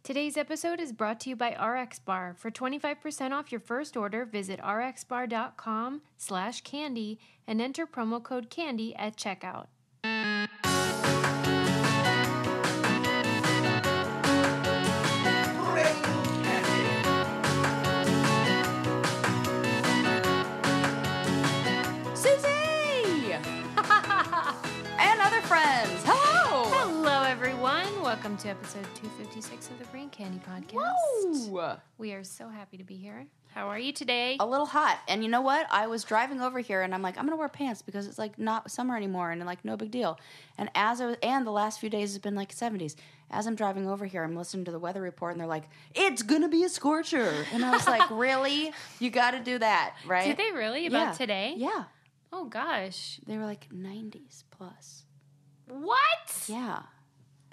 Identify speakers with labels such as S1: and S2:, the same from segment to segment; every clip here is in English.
S1: Today's episode is brought to you by RX Bar. For 25% off your first order, visit rxbar.com/candy and enter promo code CANDY at checkout.
S2: Susie! And other friends. Hello!
S1: Hello, everyone. Welcome to episode 256 of the Brain Candy Podcast.
S2: Whoa!
S1: We are so happy to be here. How are you today?
S2: A little hot. And you know what? I was driving over here and I'm like, I'm going to wear pants because it's like not summer anymore and like no big deal. And and the last few days has been like 70s. As I'm driving over here, I'm listening to the weather report and they're like, it's going to be a scorcher. And I was like, really? You got to do that, right?
S1: Did they really? About today?
S2: Yeah.
S1: Oh, gosh.
S2: They were like 90s plus.
S1: What?
S2: Yeah.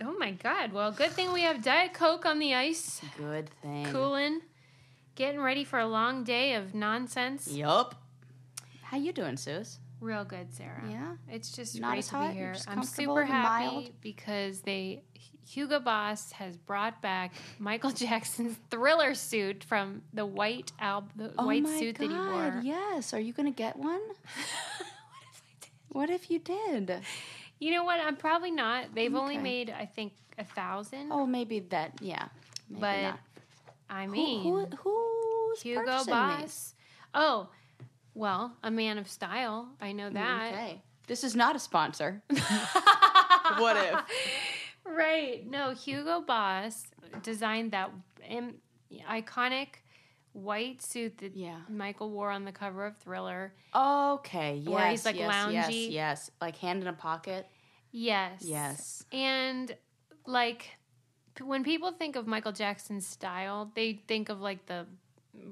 S1: Oh, my God. Well, good thing we have Diet Coke on the ice.
S2: Good thing.
S1: Cooling. Getting ready for a long day of nonsense.
S2: Yup. How you doing, Suze?
S1: Real good, Sarah.
S2: Yeah?
S1: It's just
S2: Not
S1: great
S2: as
S1: to
S2: hot?
S1: be here.
S2: You're just
S1: I'm
S2: comfortable
S1: super
S2: and
S1: happy
S2: mild?
S1: because Hugo Boss has brought back Michael Jackson's Thriller suit from the white suit that he wore.
S2: Yes. Are you going to get one? What if you did?
S1: You know what? I'm probably not. They've only
S2: Okay.
S1: made, I think, 1,000.
S2: Oh, maybe that. Yeah. Maybe
S1: but
S2: not.
S1: I mean,
S2: who's
S1: Hugo
S2: purchasing
S1: Boss.
S2: these?
S1: Oh, well, a man of style. I know that.
S2: Okay. This is not a sponsor. What if?
S1: Right. No, Hugo Boss designed that iconic white suit that Michael wore on the cover of Thriller.
S2: Okay. Yes.
S1: Where he's like
S2: yes,
S1: loungy.
S2: Yes. Like hand in a pocket.
S1: Yes.
S2: Yes.
S1: And like when people think of Michael Jackson's style, they think of like the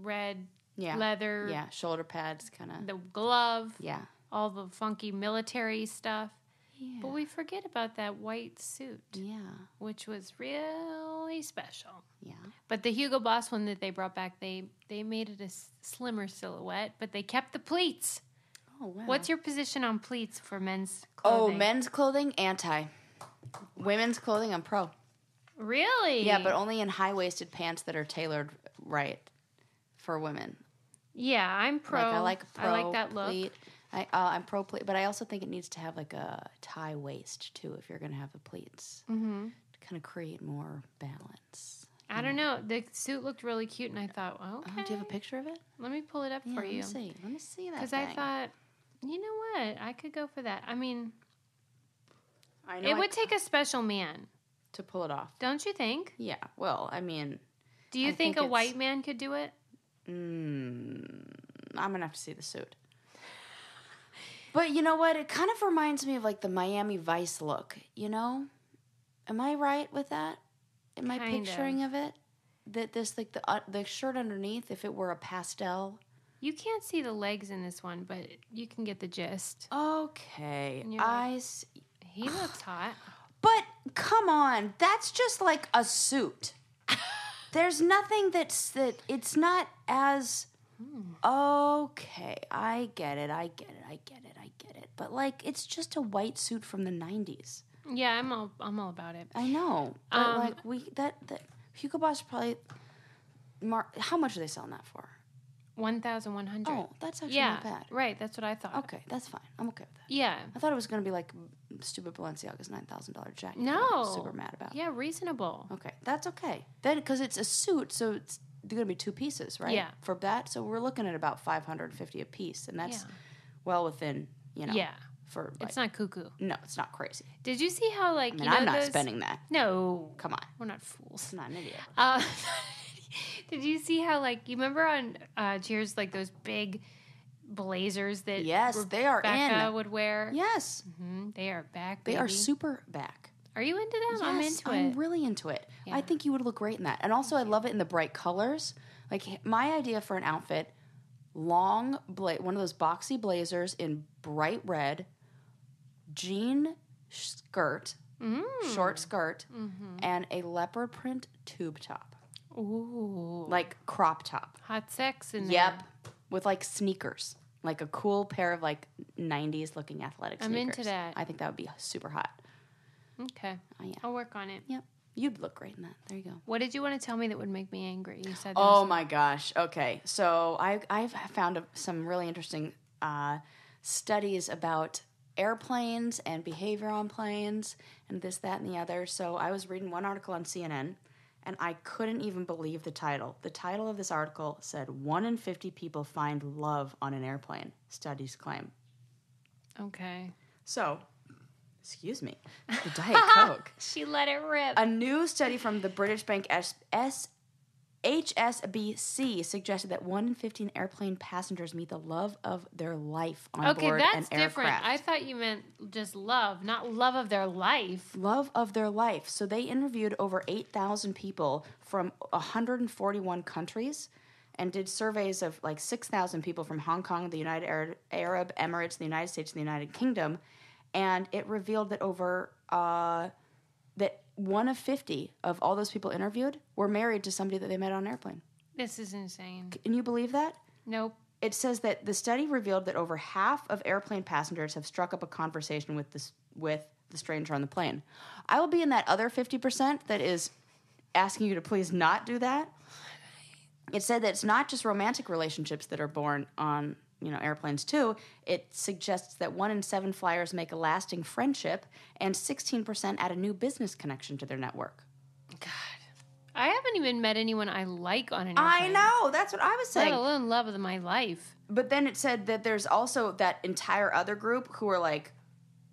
S1: red leather.
S2: Yeah. Shoulder pads, kind of.
S1: The glove.
S2: Yeah.
S1: All the funky military stuff.
S2: Yeah.
S1: But we forget about that white suit.
S2: Yeah.
S1: Which was really special.
S2: Yeah.
S1: But the Hugo Boss one that they brought back, they made it a slimmer silhouette, but they kept the pleats.
S2: Oh, wow.
S1: What's your position on pleats for men's
S2: Oh,
S1: clothing?
S2: men's clothing, anti. Women's clothing, I'm pro.
S1: Really?
S2: Yeah, but only in high-waisted pants that are tailored right for women.
S1: Yeah, I'm pro.
S2: Like, I like pro
S1: I like that look.
S2: pleat. I'm pro pleat, but I also think it needs to have like a tie waist too if you're going to have the pleats. Mm-hmm. To kind of create more balance.
S1: I don't know. The suit looked really cute, and I thought, okay.
S2: Do you have a picture of it?
S1: Let me pull it up for you.
S2: Let me see that.
S1: Because I thought, you know what? I could go for that. I mean,
S2: I know
S1: it would take a special man.
S2: to pull it off.
S1: Don't you think?
S2: Yeah. Well, I mean,
S1: Do you think a white man could do it?
S2: I'm gonna have to see the suit. But you know what? It kind of reminds me of like the Miami Vice look. You know, am I right with that? Am I picturing of it? That this like the shirt underneath, if it were a pastel.
S1: You can't see the legs in this one, but you can get the gist.
S2: Okay,
S1: He looks hot.
S2: But come on, that's just like a suit. There's nothing it's not as. Okay, I get it. But like, it's just a white suit from the 90s.
S1: Yeah, I'm all about it.
S2: I know, but like that Hugo Boss probably. How much are they selling that for?
S1: 1,100.
S2: Oh, that's actually not bad.
S1: Right, that's what I thought.
S2: Okay, that's fine. I'm okay with that.
S1: Yeah.
S2: I thought it was going to be like stupid Balenciaga's $9,000 jacket.
S1: No.
S2: I'm super mad about.
S1: Yeah, reasonable.
S2: Okay, that's okay. Then because it's a suit, so it's going to be two pieces, right?
S1: Yeah.
S2: For that, so we're looking at about $550 a piece, and that's well within,
S1: Yeah.
S2: For like,
S1: it's not cuckoo.
S2: No, it's not crazy.
S1: Did you see how like
S2: I'm not spending that.
S1: No,
S2: come on,
S1: we're not fools.
S2: I'm not an idiot.
S1: Did you see how like you remember on Cheers like those big blazers that
S2: they are
S1: Rebecca
S2: in
S1: would wear?
S2: Yes,
S1: they are back. Baby.
S2: they are super back.
S1: Are you into them?
S2: Yes,
S1: I'm into it.
S2: I'm really into it.
S1: Yeah.
S2: I think you would look great in that, and also I love it in the bright colors. Like my idea for an outfit: long one of those boxy blazers in bright red, jean skirt, short skirt, and a leopard print tube top.
S1: Ooh.
S2: Like crop top.
S1: Hot sex in there.
S2: Yep. With like sneakers. Like a cool pair of like 90s looking athletic sneakers.
S1: I'm into that.
S2: I think that would be super hot.
S1: Okay.
S2: Yeah.
S1: I'll work on it.
S2: Yep. You'd look great in that. There you go.
S1: What did you want to tell me that would make me angry? You said.
S2: Oh my gosh. Okay, so I've found some really interesting studies about airplanes and behavior on planes and this, that, and the other. So I was reading one article on CNN, and I couldn't even believe the title. The title of this article said, 1 in 50 people find love on an airplane, studies claim.
S1: Okay. So,
S2: excuse me, the Diet Coke.
S1: She let it rip.
S2: A new study from the British bank HSBC suggested that 1 in 15 airplane passengers meet the love of their life on board an aircraft. Okay, that's different.
S1: I thought you meant just love, not love of their life.
S2: Love of their life. So they interviewed over 8,000 people from 141 countries and did surveys of like 6,000 people from Hong Kong, the United Arab Emirates, the United States, and the United Kingdom. And it revealed that that 1 of 50 of all those people interviewed were married to somebody that they met on an airplane.
S1: This is insane.
S2: Can you believe that?
S1: Nope.
S2: It says that the study revealed that over half of airplane passengers have struck up a conversation with the stranger on the plane. I will be in that other 50% that is asking you to please not do that. It said that it's not just romantic relationships that are born on airplanes too. It suggests that 1 in 7 flyers make a lasting friendship, and 16% add a new business connection to their network.
S1: God, I haven't even met anyone I like on an airplane.
S2: I know, that's what I was saying.
S1: Let alone love of my life.
S2: But then it said that there's also that entire other group who are like,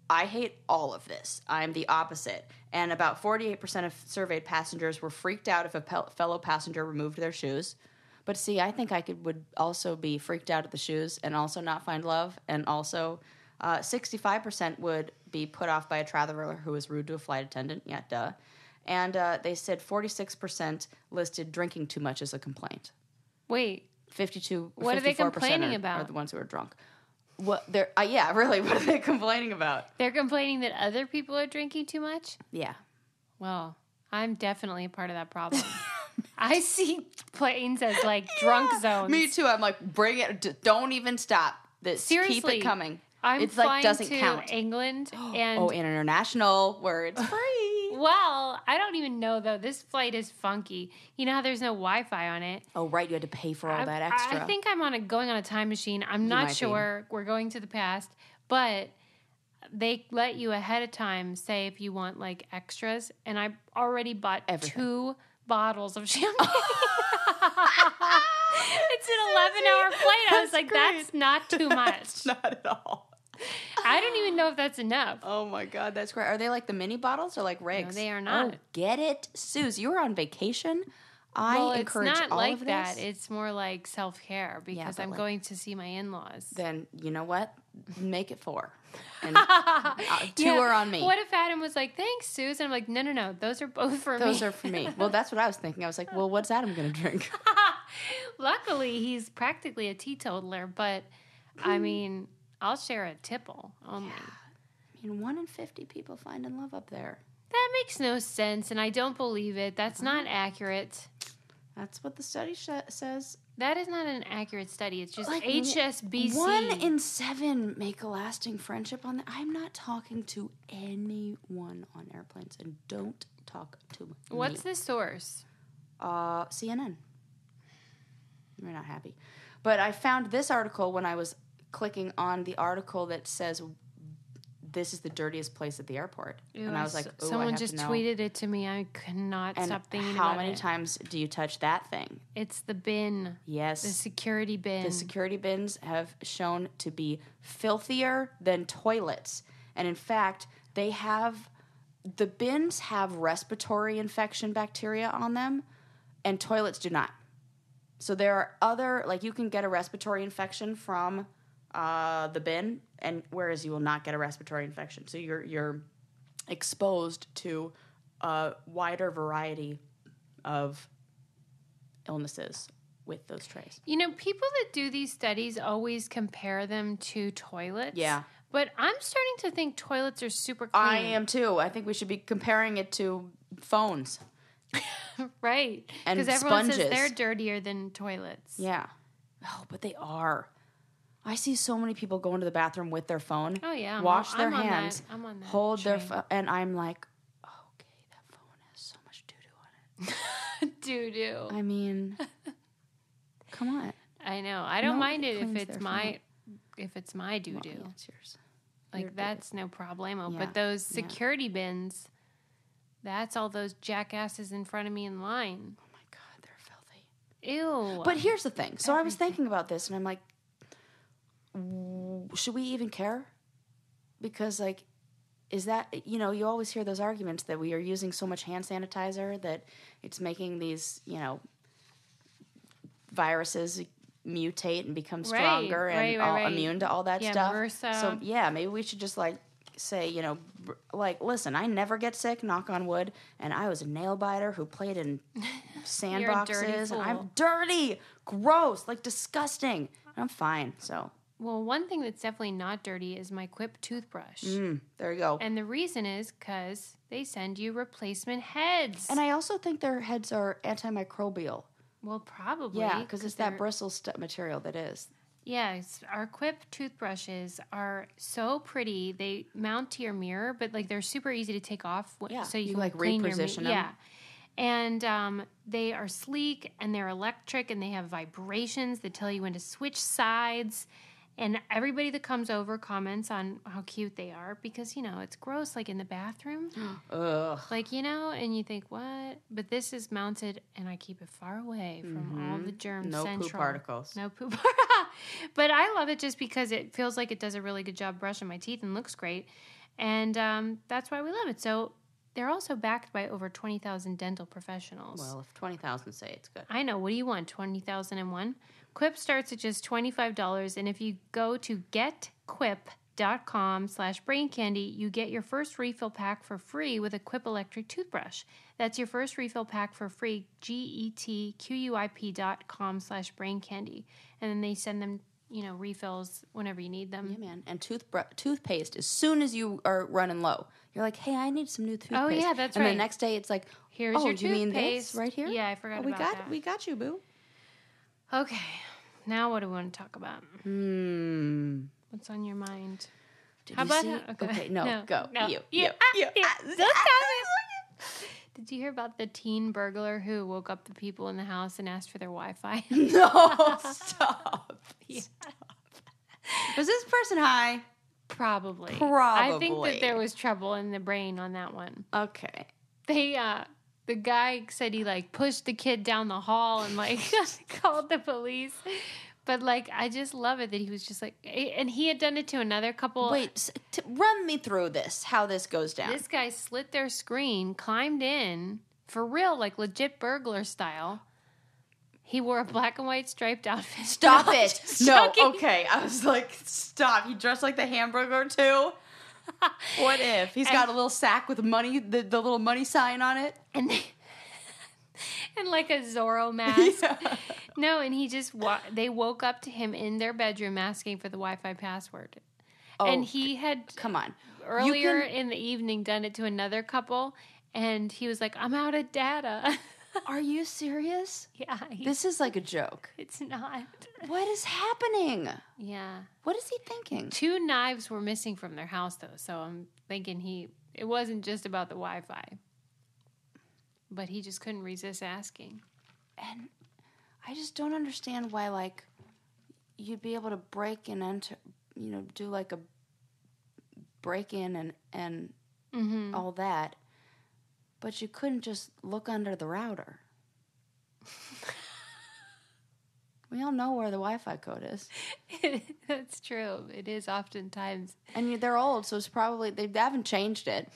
S2: I hate all of this. I'm the opposite. And about 48% of surveyed passengers were freaked out if a fellow passenger removed their shoes. But see, I think would also be freaked out at the shoes and also not find love. And also 65% would be put off by a traveler who was rude to a flight attendant. Yeah, duh. And they said 46% listed drinking too much as a complaint.
S1: Wait.
S2: 52.
S1: What are they complaining about?
S2: Are the ones who are drunk. What they're yeah, really, what are they complaining about?
S1: They're complaining that other people are drinking too much?
S2: Yeah.
S1: Well, I'm definitely a part of that problem. I see planes as like drunk zones.
S2: Me too. I'm like, bring it. Don't even stop.
S1: Seriously,
S2: keep it coming.
S1: It's flying like doesn't to count. England and
S2: international where it's free.
S1: Well, I don't even know though. This flight is funky. You know how there's no Wi-Fi on it.
S2: Oh right, you had to pay for all that extra.
S1: I think I'm going on a time machine. I'm not sure. We're going to the past, but they let you ahead of time say if you want like extras, and I already bought everything. 2 bottles of champagne. It's an 11-hour flight. I was like, great. That's not too much.
S2: That's not at all.
S1: I don't even know if that's enough.
S2: Oh my God, that's great. Are they like the mini bottles or like rigs?
S1: No, they are not.
S2: Oh, get it? Suze, you were on vacation. I encourage
S1: it's not
S2: all
S1: like
S2: of
S1: that.
S2: This.
S1: It's more like self-care because I'm going to see my in-laws.
S2: Then, you know what? Make it 4. And 2 are on me.
S1: What if Adam was like, thanks, Suze? And I'm like, no. Those are both for me.
S2: Those are for me. Well, that's what I was thinking. I was like, well, what's Adam going to drink?
S1: Luckily, he's practically a teetotaler, but I mean, I'll share a tipple only.
S2: Yeah. I mean, 1 in 50 people find in love up there.
S1: That makes no sense, and I don't believe it. That's not accurate.
S2: That's what the study says.
S1: That is not an accurate study. It's just like HSBC.
S2: 1 in 7 make a lasting friendship on that. I'm not talking to anyone on airplanes, and don't talk to me.
S1: What's the source?
S2: CNN. We're not happy. But I found this article when I was clicking on the article that says this is the dirtiest place at the airport.
S1: Ew,
S2: and I was like,
S1: someone just tweeted it to me. I could not stop thinking about it.
S2: How many times do you touch that thing?
S1: It's the bin.
S2: Yes.
S1: The security bin.
S2: The security bins have shown to be filthier than toilets. And in fact, the bins have respiratory infection bacteria on them, and toilets do not. So there are other, like you can get a respiratory infection from the bin, and whereas you will not get a respiratory infection. So you're exposed to a wider variety of illnesses with those trays.
S1: You know, people that do these studies always compare them to toilets.
S2: Yeah.
S1: But I'm starting to think toilets are super clean.
S2: I am too. I think we should be comparing it to phones.
S1: Right.
S2: And
S1: because everyone
S2: sponges.
S1: says they're dirtier than toilets.
S2: Yeah. Oh, but they are. I see so many people go into the bathroom with their phone.
S1: Oh, yeah.
S2: Wash their hands.
S1: I'm on that
S2: hold
S1: train.
S2: their phone. And I'm like, okay, that phone has so much
S1: doo-doo.
S2: I mean, come on.
S1: I know. I don't mind it if it's my doo-doo.
S2: Well, yeah, it's yours.
S1: Like, that's no problemo. Yeah. But those security bins, that's all those jackasses in front of me in line.
S2: Oh, my God. They're filthy.
S1: Ew.
S2: But here's the thing. So I was thinking about this, and I'm like, should we even care? Because, like, is that, you know, you always hear those arguments that we are using so much hand sanitizer that it's making these, you know, viruses mutate and become stronger and immune to all that stuff. MRSA. So yeah, maybe we should just like say, you know, like, listen, I never get sick, knock on wood, and I was a nail biter who played in sandboxes, and I'm dirty, gross, like disgusting. I'm fine. So
S1: well, one thing that's definitely not dirty is my Quip toothbrush.
S2: There you go.
S1: And the reason is because they send you replacement heads.
S2: And I also think their heads are antimicrobial.
S1: Well, probably.
S2: Yeah, because it's that bristle material that is.
S1: Yes, our Quip toothbrushes are so pretty. They mount to your mirror, but like they're super easy to take off.
S2: Yeah,
S1: so you
S2: can like reposition them.
S1: Yeah, and they are sleek and they're electric and they have vibrations that tell you when to switch sides. And everybody that comes over comments on how cute they are because, you know, it's gross, like in the bathroom.
S2: Ugh.
S1: Like, you know, and you think, what? But this is mounted, and I keep it far away from all the germs.
S2: No
S1: central.
S2: poop particles.
S1: No poop. But I love it just because it feels like it does a really good job brushing my teeth and looks great. And that's why we love it. So they're also backed by over 20,000 dental professionals.
S2: Well, if 20,000 say it's good.
S1: I know. What do you want, 20,001? Quip starts at just $25, and if you go to getquip.com/braincandy, you get your first refill pack for free with a Quip electric toothbrush. That's your first refill pack for free, getquip.com/braincandy. And then they send them, you know, refills whenever you need them.
S2: Yeah, man. And toothpaste, as soon as you are running low, you're like, hey, I need some new toothpaste.
S1: Oh, yeah, that's right.
S2: And the next day it's like,
S1: here's your toothpaste.
S2: You mean this right here?
S1: Yeah, I forgot about that.
S2: We got you, boo.
S1: Okay, now what do we want to talk about? What's on your mind?
S2: How about okay, no, go.
S1: No.
S2: You.
S1: Did you hear about the teen burglar who woke up the people in the house and asked for their Wi-Fi?
S2: No, stop.
S1: Yeah.
S2: Stop. Was this person high?
S1: Probably. I think that there was trouble in the brain on that one.
S2: Okay.
S1: The guy said he, like, pushed the kid down the hall and, like, called the police. But, like, I just love it that he was just, like... And he had done it to another couple...
S2: Wait, run me through this, how this goes down.
S1: This guy slit their screen, climbed in, for real, like, legit burglar style. He wore a black and white striped outfit.
S2: Stop it! No, okay. I was like, stop. He dressed like the Hamburger, too? What if he's got a little sack with money, the little money sign on it,
S1: and like a Zorro mask?
S2: Yeah.
S1: No, and he just they woke up to him in their bedroom asking for the Wi-Fi password, and he had earlier in the evening done it to another couple, and he was like, "I'm out of data."
S2: Are you serious?
S1: Yeah.
S2: This is like a joke.
S1: It's not.
S2: What is happening?
S1: Yeah.
S2: What is he thinking?
S1: 2 knives were missing from their house, though, so I'm thinking it wasn't just about the Wi-Fi. But he just couldn't resist asking.
S2: And I just don't understand why, like, you'd be able to break and enter, you know, do like a break-in and all that. But you couldn't just look under the router. We all know where the Wi-Fi code is.
S1: That's true. It is oftentimes.
S2: And they're old, so it's probably, they haven't changed it.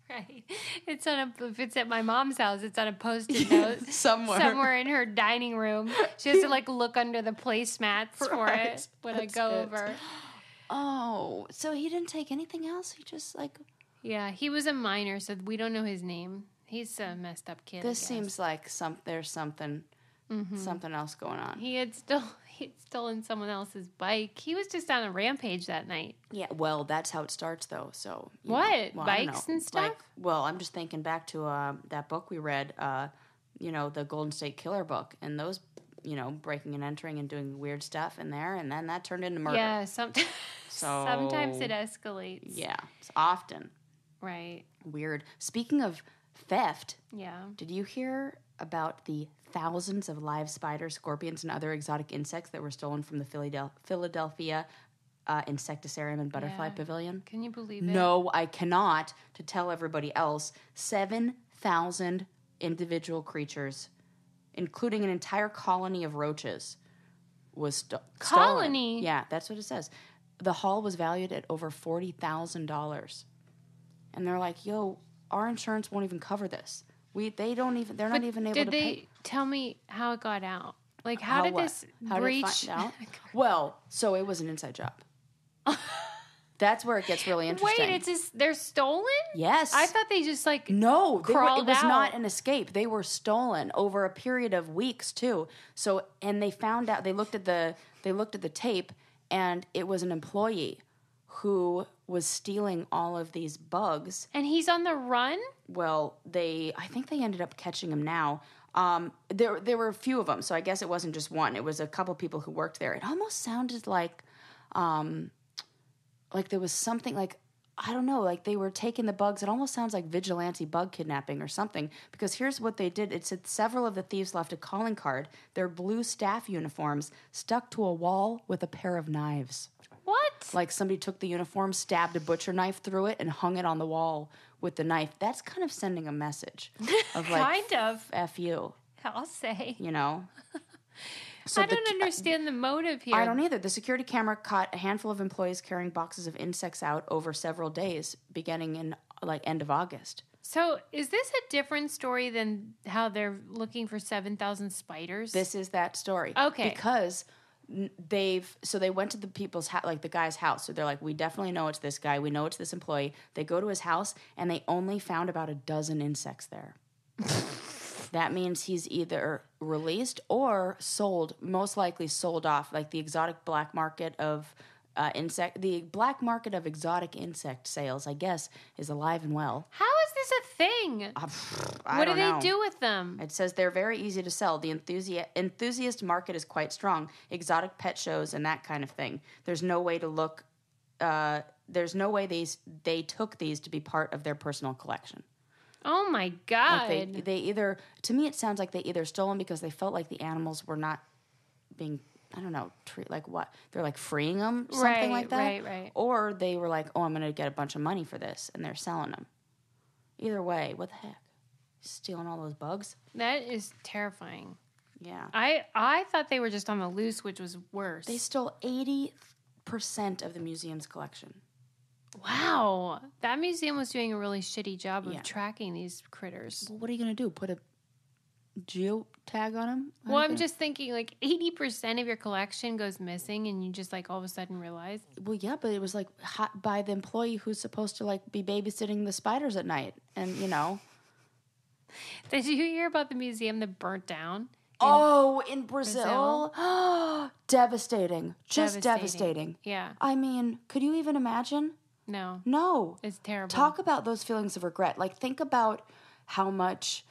S1: Right. If it's at my mom's house, it's on a Post-it note. Somewhere in her dining room. She has to, like, look under the placemats for it when I go over.
S2: Oh, so he didn't take anything else? He just, like...
S1: Yeah, he was a minor, so we don't know his name. He's a messed up kid.
S2: This seems like there's something else going on.
S1: He had stolen someone else's bike. He was just on a rampage that night.
S2: Yeah, well, that's how it starts, though. So
S1: what? Bikes and stuff?
S2: Like, well, I'm just thinking back to that book we read, the Golden State Killer book, and those, breaking and entering and doing weird stuff in there, and then that turned into murder.
S1: Yeah, sometimes it escalates.
S2: Yeah, it's often.
S1: Right.
S2: Weird. Speaking of Theft.
S1: Yeah.
S2: Did you hear about the thousands of live spiders, scorpions, and other exotic insects that were stolen from the Philadelphia Insectarium and Butterfly Pavilion?
S1: Can you believe it?
S2: No, I cannot. To tell everybody else, 7,000 individual creatures, including an entire colony of roaches, was stolen.
S1: Colony?
S2: Yeah, that's what it says. The haul was valued at over $40,000. And they're like, yo, our insurance won't even cover this. They're not even able to pay.
S1: Did they tell me how it got out? Like, how did this breach?
S2: Did it find out? Well, so it was an inside job. That's where it gets really interesting.
S1: Wait, they're stolen?
S2: Yes.
S1: I thought they just
S2: it
S1: crawled
S2: was
S1: out.
S2: not an escape. They were stolen over a period of weeks too. So, and they found out, they looked at the tape, and it was an employee who was stealing all of these bugs.
S1: And he's on the run?
S2: Well, I think they ended up catching him now. There were a few of them, so I guess it wasn't just one. It was a couple people who worked there. It almost sounded like there was something I don't know, like they were taking the bugs. It almost sounds like vigilante bug kidnapping or something, because here's what they did. It said several of the thieves left a calling card, their blue staff uniforms, stuck to a wall with a pair of knives.
S1: What?
S2: Like somebody took the uniform, stabbed a butcher knife through it, and hung it on the wall with the knife. That's kind of sending a message of
S1: kind of.
S2: F you.
S1: I'll say.
S2: You know? So
S1: I don't understand the motive here.
S2: I don't either. The security camera caught a handful of employees carrying boxes of insects out over several days, beginning in end of August.
S1: So is this a different story than how they're looking for 7,000 spiders?
S2: This is that story.
S1: Okay.
S2: Because they went to the people's the guy's house. So they're like, we definitely know it's this guy. We know it's this employee. They go to his house, and they only found about a dozen insects there. That means he's either released or sold, most likely sold off, like the exotic black market of the black market of exotic insect sales, I guess, is alive and well.
S1: How is this a thing? What do they do with them?
S2: It says they're very easy to sell. The enthusiast market is quite strong. Exotic pet shows and that kind of thing. There's no way to look. There's no way they took these to be part of their personal collection.
S1: Oh my God!
S2: Like they either, to me, it sounds like they either stole them because they felt like the animals were not being, I don't know, they're like freeing them, something like that.
S1: Right.
S2: Or they were like, oh, I'm going to get a bunch of money for this, and they're selling them. Either way, what the heck? Stealing all those bugs?
S1: That is terrifying.
S2: Yeah.
S1: I thought they were just on the loose, which was worse.
S2: They stole 80% of the museum's collection.
S1: Wow. That museum was doing a really shitty job of tracking these critters.
S2: Well, what are you going to do? Put a geotag on them?
S1: Well, I'm just thinking 80% of your collection goes missing, and you just all of a sudden realize.
S2: Well, yeah, but it was by the employee who's supposed to be babysitting the spiders at night. And,
S1: Did you hear about the museum that burnt down?
S2: In Brazil? Devastating. Just devastating.
S1: Yeah.
S2: I mean, could you even imagine? No.
S1: It's terrible.
S2: Talk about those feelings of regret. Think about how much,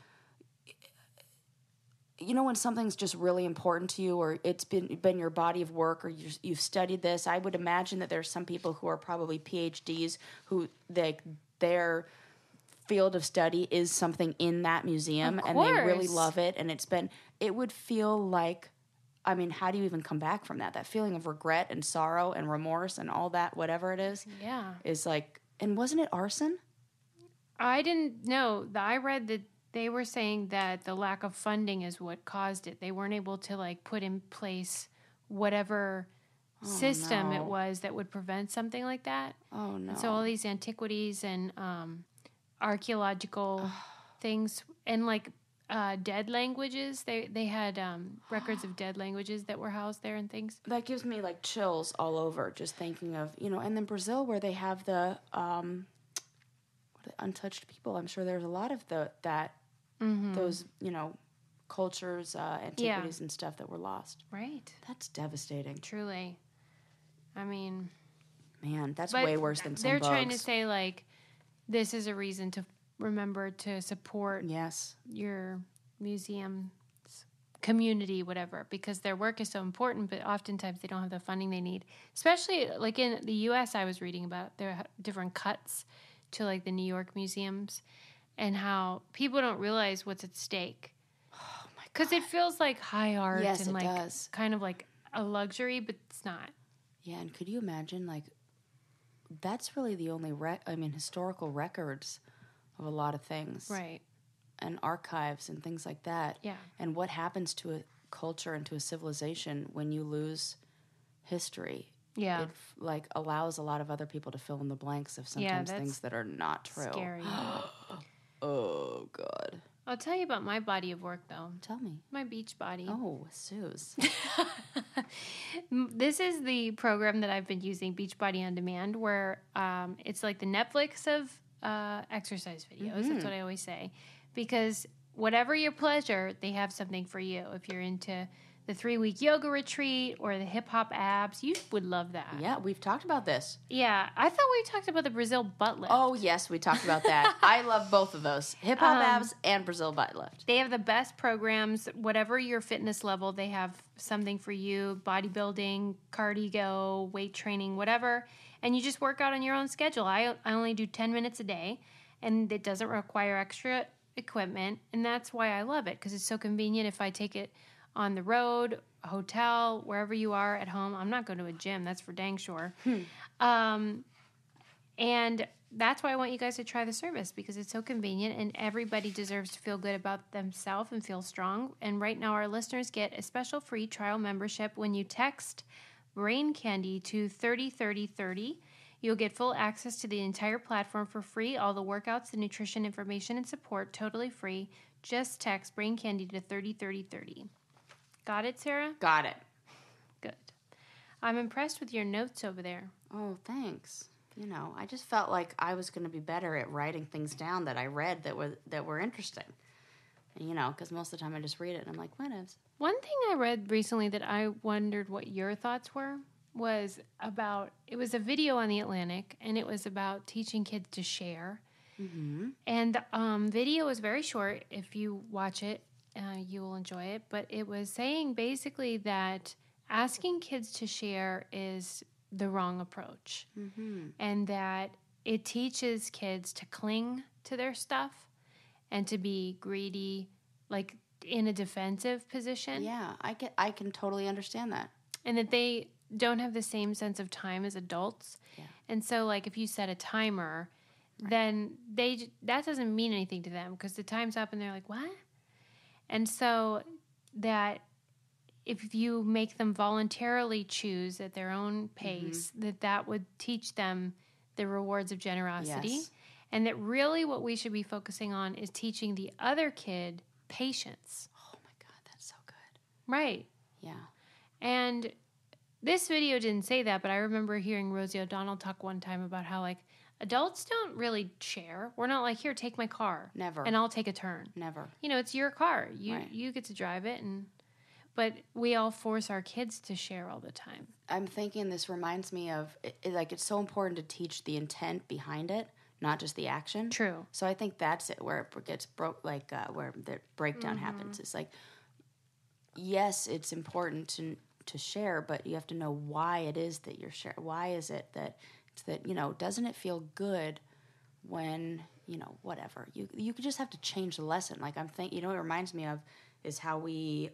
S2: when something's just really important to you, or it's been your body of work, or you've studied this. I would imagine that there's some people who are probably PhDs who their field of study is something in that museum, and they really love it. And it would feel like, I mean, how do you even come back from that? That feeling of regret and sorrow and remorse and all that, whatever it is.
S1: Yeah.
S2: Is and wasn't it arson?
S1: I didn't know. I read that they were saying that the lack of funding is what caused it. They weren't able to put in place whatever system it was that would prevent something like that.
S2: Oh, no.
S1: And so all these antiquities and archaeological things and dead languages. They had records of dead languages that were housed there and things.
S2: That gives me chills all over just thinking of, and then Brazil where they have the untouched people. I'm sure there's a lot of those, cultures, antiquities and stuff that were lost.
S1: Right.
S2: That's devastating.
S1: Truly. I mean,
S2: man, that's way worse than some
S1: they're
S2: bugs.
S1: trying to say this is a reason to remember to support your museum's community, whatever, because their work is so important, but oftentimes they don't have the funding they need. Especially in the U.S., I was reading about there are different cuts to the New York museums, and how people don't realize what's at stake.
S2: Oh my God.
S1: Because it feels like high art
S2: Yes,
S1: and
S2: it
S1: like
S2: does.
S1: kind of like a luxury, but it's not.
S2: Yeah, and could you imagine, like, that's really the only, historical records of a lot of things.
S1: Right.
S2: And archives and things like that.
S1: Yeah.
S2: And what happens to a culture and to a civilization when you lose history.
S1: Yeah.
S2: It, like, allows a lot of other people to fill in the blanks of sometimes things that are not true.
S1: Scary.
S2: Oh, God.
S1: I'll tell you about my body of work, though.
S2: Tell me.
S1: My beach body.
S2: Oh, Suze.
S1: This is the program that I've been using, Beachbody On Demand, where it's like the Netflix of exercise videos. That's what I always say. Because whatever your pleasure, they have something for you. If you're into the 3-week yoga retreat or the hip-hop abs, you would love that.
S2: Yeah, we've talked about this.
S1: Yeah, I thought we talked about the Brazil butt lift.
S2: Oh, yes, we talked about that. I love both of those. Hip-hop abs and Brazil butt lift.
S1: They have the best programs. Whatever your fitness level, they have something for you. Bodybuilding, cardio, weight training, whatever. And you just work out on your own schedule. I only do 10 minutes a day, and it doesn't require extra equipment. And that's why I love it, because it's so convenient. If I take it on the road, a hotel, wherever you are at home. I'm not going to a gym. That's for dang sure. And that's why I want you guys to try the service, because it's so convenient and everybody deserves to feel good about themselves and feel strong. And right now our listeners get a special free trial membership when you text Brain Candy to 303030. You'll get full access to the entire platform for free. All the workouts, the nutrition information, and support totally free. Just text Brain Candy to 303030. Got it, Sarah?
S2: Got it.
S1: Good. I'm impressed with your notes over there.
S2: Oh, thanks. You know, I just felt like I was going to be better at writing things down that I read that were interesting. You know, because most of the time I just read it and I'm like, what is?
S1: One thing I read recently that I wondered what your thoughts were was about, it was a video on The Atlantic, and it was about teaching kids to share. Mm-hmm. And the video was very short. If you watch it, you will enjoy it. But it was saying basically that asking kids to share is the wrong approach. Mm-hmm. And that it teaches kids to cling to their stuff and to be greedy, like in a defensive position.
S2: Yeah, I can totally understand that.
S1: And that they don't have the same sense of time as adults. Yeah. And so, like, if you set a timer, then that doesn't mean anything to them because the time's up and they're like, what? And so that if you make them voluntarily choose at their own pace, that would teach them the rewards of generosity. Yes. And that really what we should be focusing on is teaching the other kid patience.
S2: Oh, my God, that's so good.
S1: Right.
S2: Yeah.
S1: And this video didn't say that, but I remember hearing Rosie O'Donnell talk one time about how, like, adults don't really share. We're not like, here, take my car.
S2: Never.
S1: And I'll take a turn.
S2: Never.
S1: You know, it's your car.
S2: Right.
S1: You get to drive it. But we all force our kids to share all the time.
S2: I'm thinking this reminds me of, it's so important to teach the intent behind it, not just the action.
S1: True.
S2: So I think that's it, where it gets where the breakdown happens. It's like, yes, it's important to share, but you have to know why it is that you're sharing. Why is it that doesn't it feel good when, whatever. You just have to change the lesson. Like I'm thinking, what it reminds me of is how we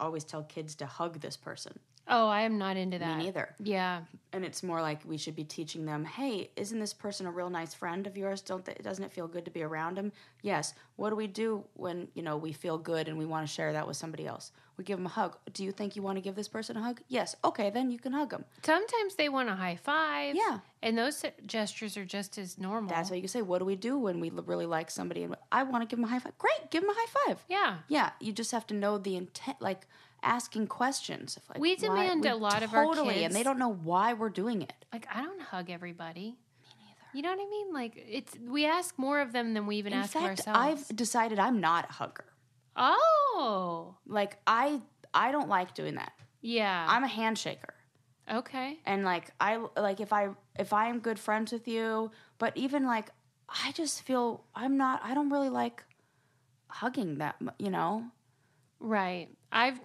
S2: always tell kids to hug this person.
S1: Oh, I am not into that.
S2: Me neither.
S1: Yeah.
S2: And it's more like we should be teaching them, hey, isn't this person a real nice friend of yours? Doesn't it feel good to be around him? Yes. What do we do when, we feel good and we want to share that with somebody else? We give them a hug. Do you think you want to give this person a hug? Yes. Okay, then you can hug them.
S1: Sometimes they want a high five.
S2: Yeah.
S1: And those gestures are just as normal.
S2: That's what you can say. What do we do when we really like somebody and I want to give them a high five? Great, give them a high five.
S1: Yeah.
S2: Yeah, you just have to know the intent, like asking questions. Like,
S1: we demand a lot of our kids.
S2: Totally, and they don't know why we're doing it.
S1: Like, I don't hug everybody.
S2: Me neither.
S1: You know what I mean? Like, we ask more of them than we even ask of ourselves.
S2: I've decided I'm not a hugger.
S1: Oh.
S2: Like, I don't like doing that.
S1: Yeah.
S2: I'm a handshaker.
S1: Okay.
S2: And if I'm good friends with you, but even I just feel I don't really like hugging that,
S1: Right. I've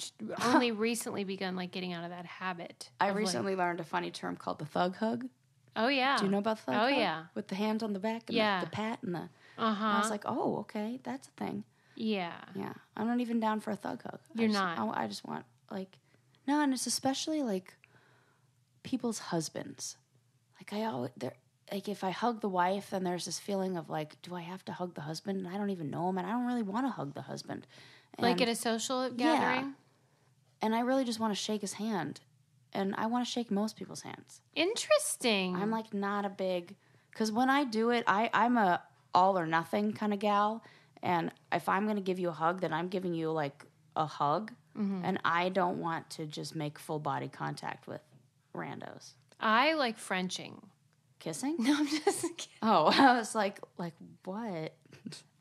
S1: only recently begun getting out of that habit.
S2: I recently learned a funny term called the thug hug.
S1: Oh yeah.
S2: Do you know about the thug hug?
S1: Oh yeah.
S2: With the hands on the back and the pat and the I was like, oh, okay, that's a thing.
S1: Yeah.
S2: Yeah. I'm not even down for a thug hug.
S1: You're not.
S2: I just want, like, no, and it's especially, like, people's husbands. Like, if I hug the wife, then there's this feeling of, like, do I have to hug the husband? And I don't even know him, and I don't really want to hug the husband. And,
S1: like at a social gathering?
S2: Yeah. And I really just want to shake his hand. And I want to shake most people's hands.
S1: Interesting.
S2: I'm, like, not a big... Because when I do it, I'm a all or nothing kind of gal. And if I'm going to give you a hug, then I'm giving you, like, a hug. Mm-hmm. And I don't want to just make full body contact with randos.
S1: I like Frenching.
S2: Kissing?
S1: No, I'm just kidding.
S2: Oh, I was like what?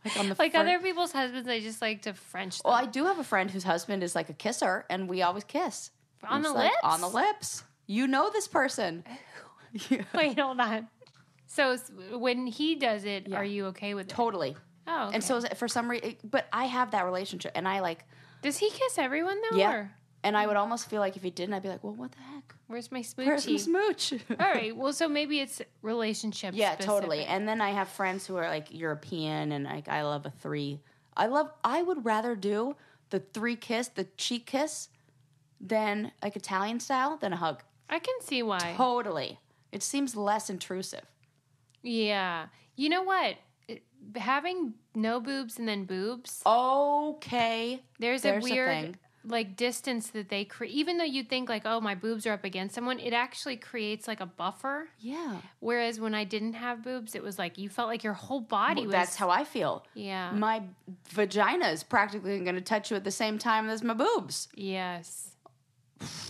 S2: Like on the
S1: like other people's husbands, I just like to French them.
S2: Well, I do have a friend whose husband is like a kisser, and we always kiss.
S1: On the lips?
S2: On the lips. You know this person.
S1: Yeah. Wait, hold on. So when he does it, are you okay with it?
S2: Totally.
S1: Oh, okay.
S2: And so for some reason, but I have that relationship, and I like...
S1: Does he kiss everyone, though?
S2: Yeah.
S1: Or?
S2: And I would almost feel like if he didn't, I'd be like, well, what the heck?
S1: Where's my smoochie?
S2: Where's my smooch?
S1: All right. Well, so maybe it's relationship
S2: Yeah,
S1: specific.
S2: totally. And then I have friends who are like European, and like I love a 3. I would rather do the 3 kiss, the cheek kiss, than like Italian style than a hug.
S1: I can see why.
S2: Totally. It seems less intrusive.
S1: Yeah. You know what? Having no boobs and then boobs.
S2: Okay.
S1: There's a weird like distance that they create. Even though you think like, oh, my boobs are up against someone, it actually creates like a buffer.
S2: Yeah.
S1: Whereas when I didn't have boobs, it was like you felt like your whole body was.
S2: That's how I feel.
S1: Yeah.
S2: My vagina is practically going to touch you at the same time as my boobs.
S1: Yes.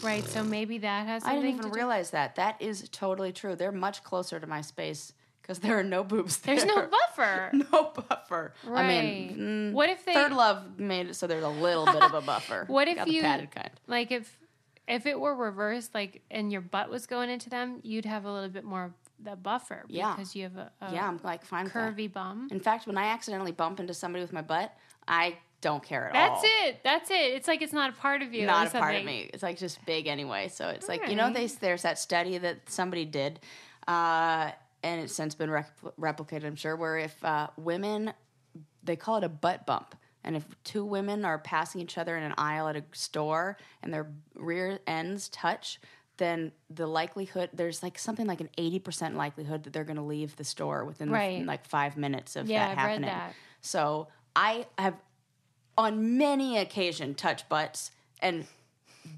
S1: Right. So maybe that has something
S2: I didn't even realize that. That is totally true. They're much closer to my space. Because there are no boobs there.
S1: There's no buffer.
S2: No buffer.
S1: Right.
S2: I mean,
S1: what if they...
S2: Third Love made it so there's a little bit of a buffer.
S1: What if
S2: got
S1: you...
S2: the padded kind.
S1: Like, if it were reversed, like, and your butt was going into them, you'd have a little bit more of the buffer.
S2: Yeah.
S1: Because you have a
S2: I'm like, fine
S1: curvy bum.
S2: In fact, when I accidentally bump into somebody with my butt, I don't care at all.
S1: That's it. It's like it's not a part of you.
S2: Not a part of me. It's like just big anyway. So it's like, you know, there's that study that somebody did, and it's since been replicated, I'm sure, where if women, they call it a butt bump. And if 2 women are passing each other in an aisle at a store and their rear ends touch, then the likelihood, there's like something like an 80% likelihood that they're going to leave the store within like 5 minutes of that happening.
S1: Read that.
S2: So I have on many occasions touched butts and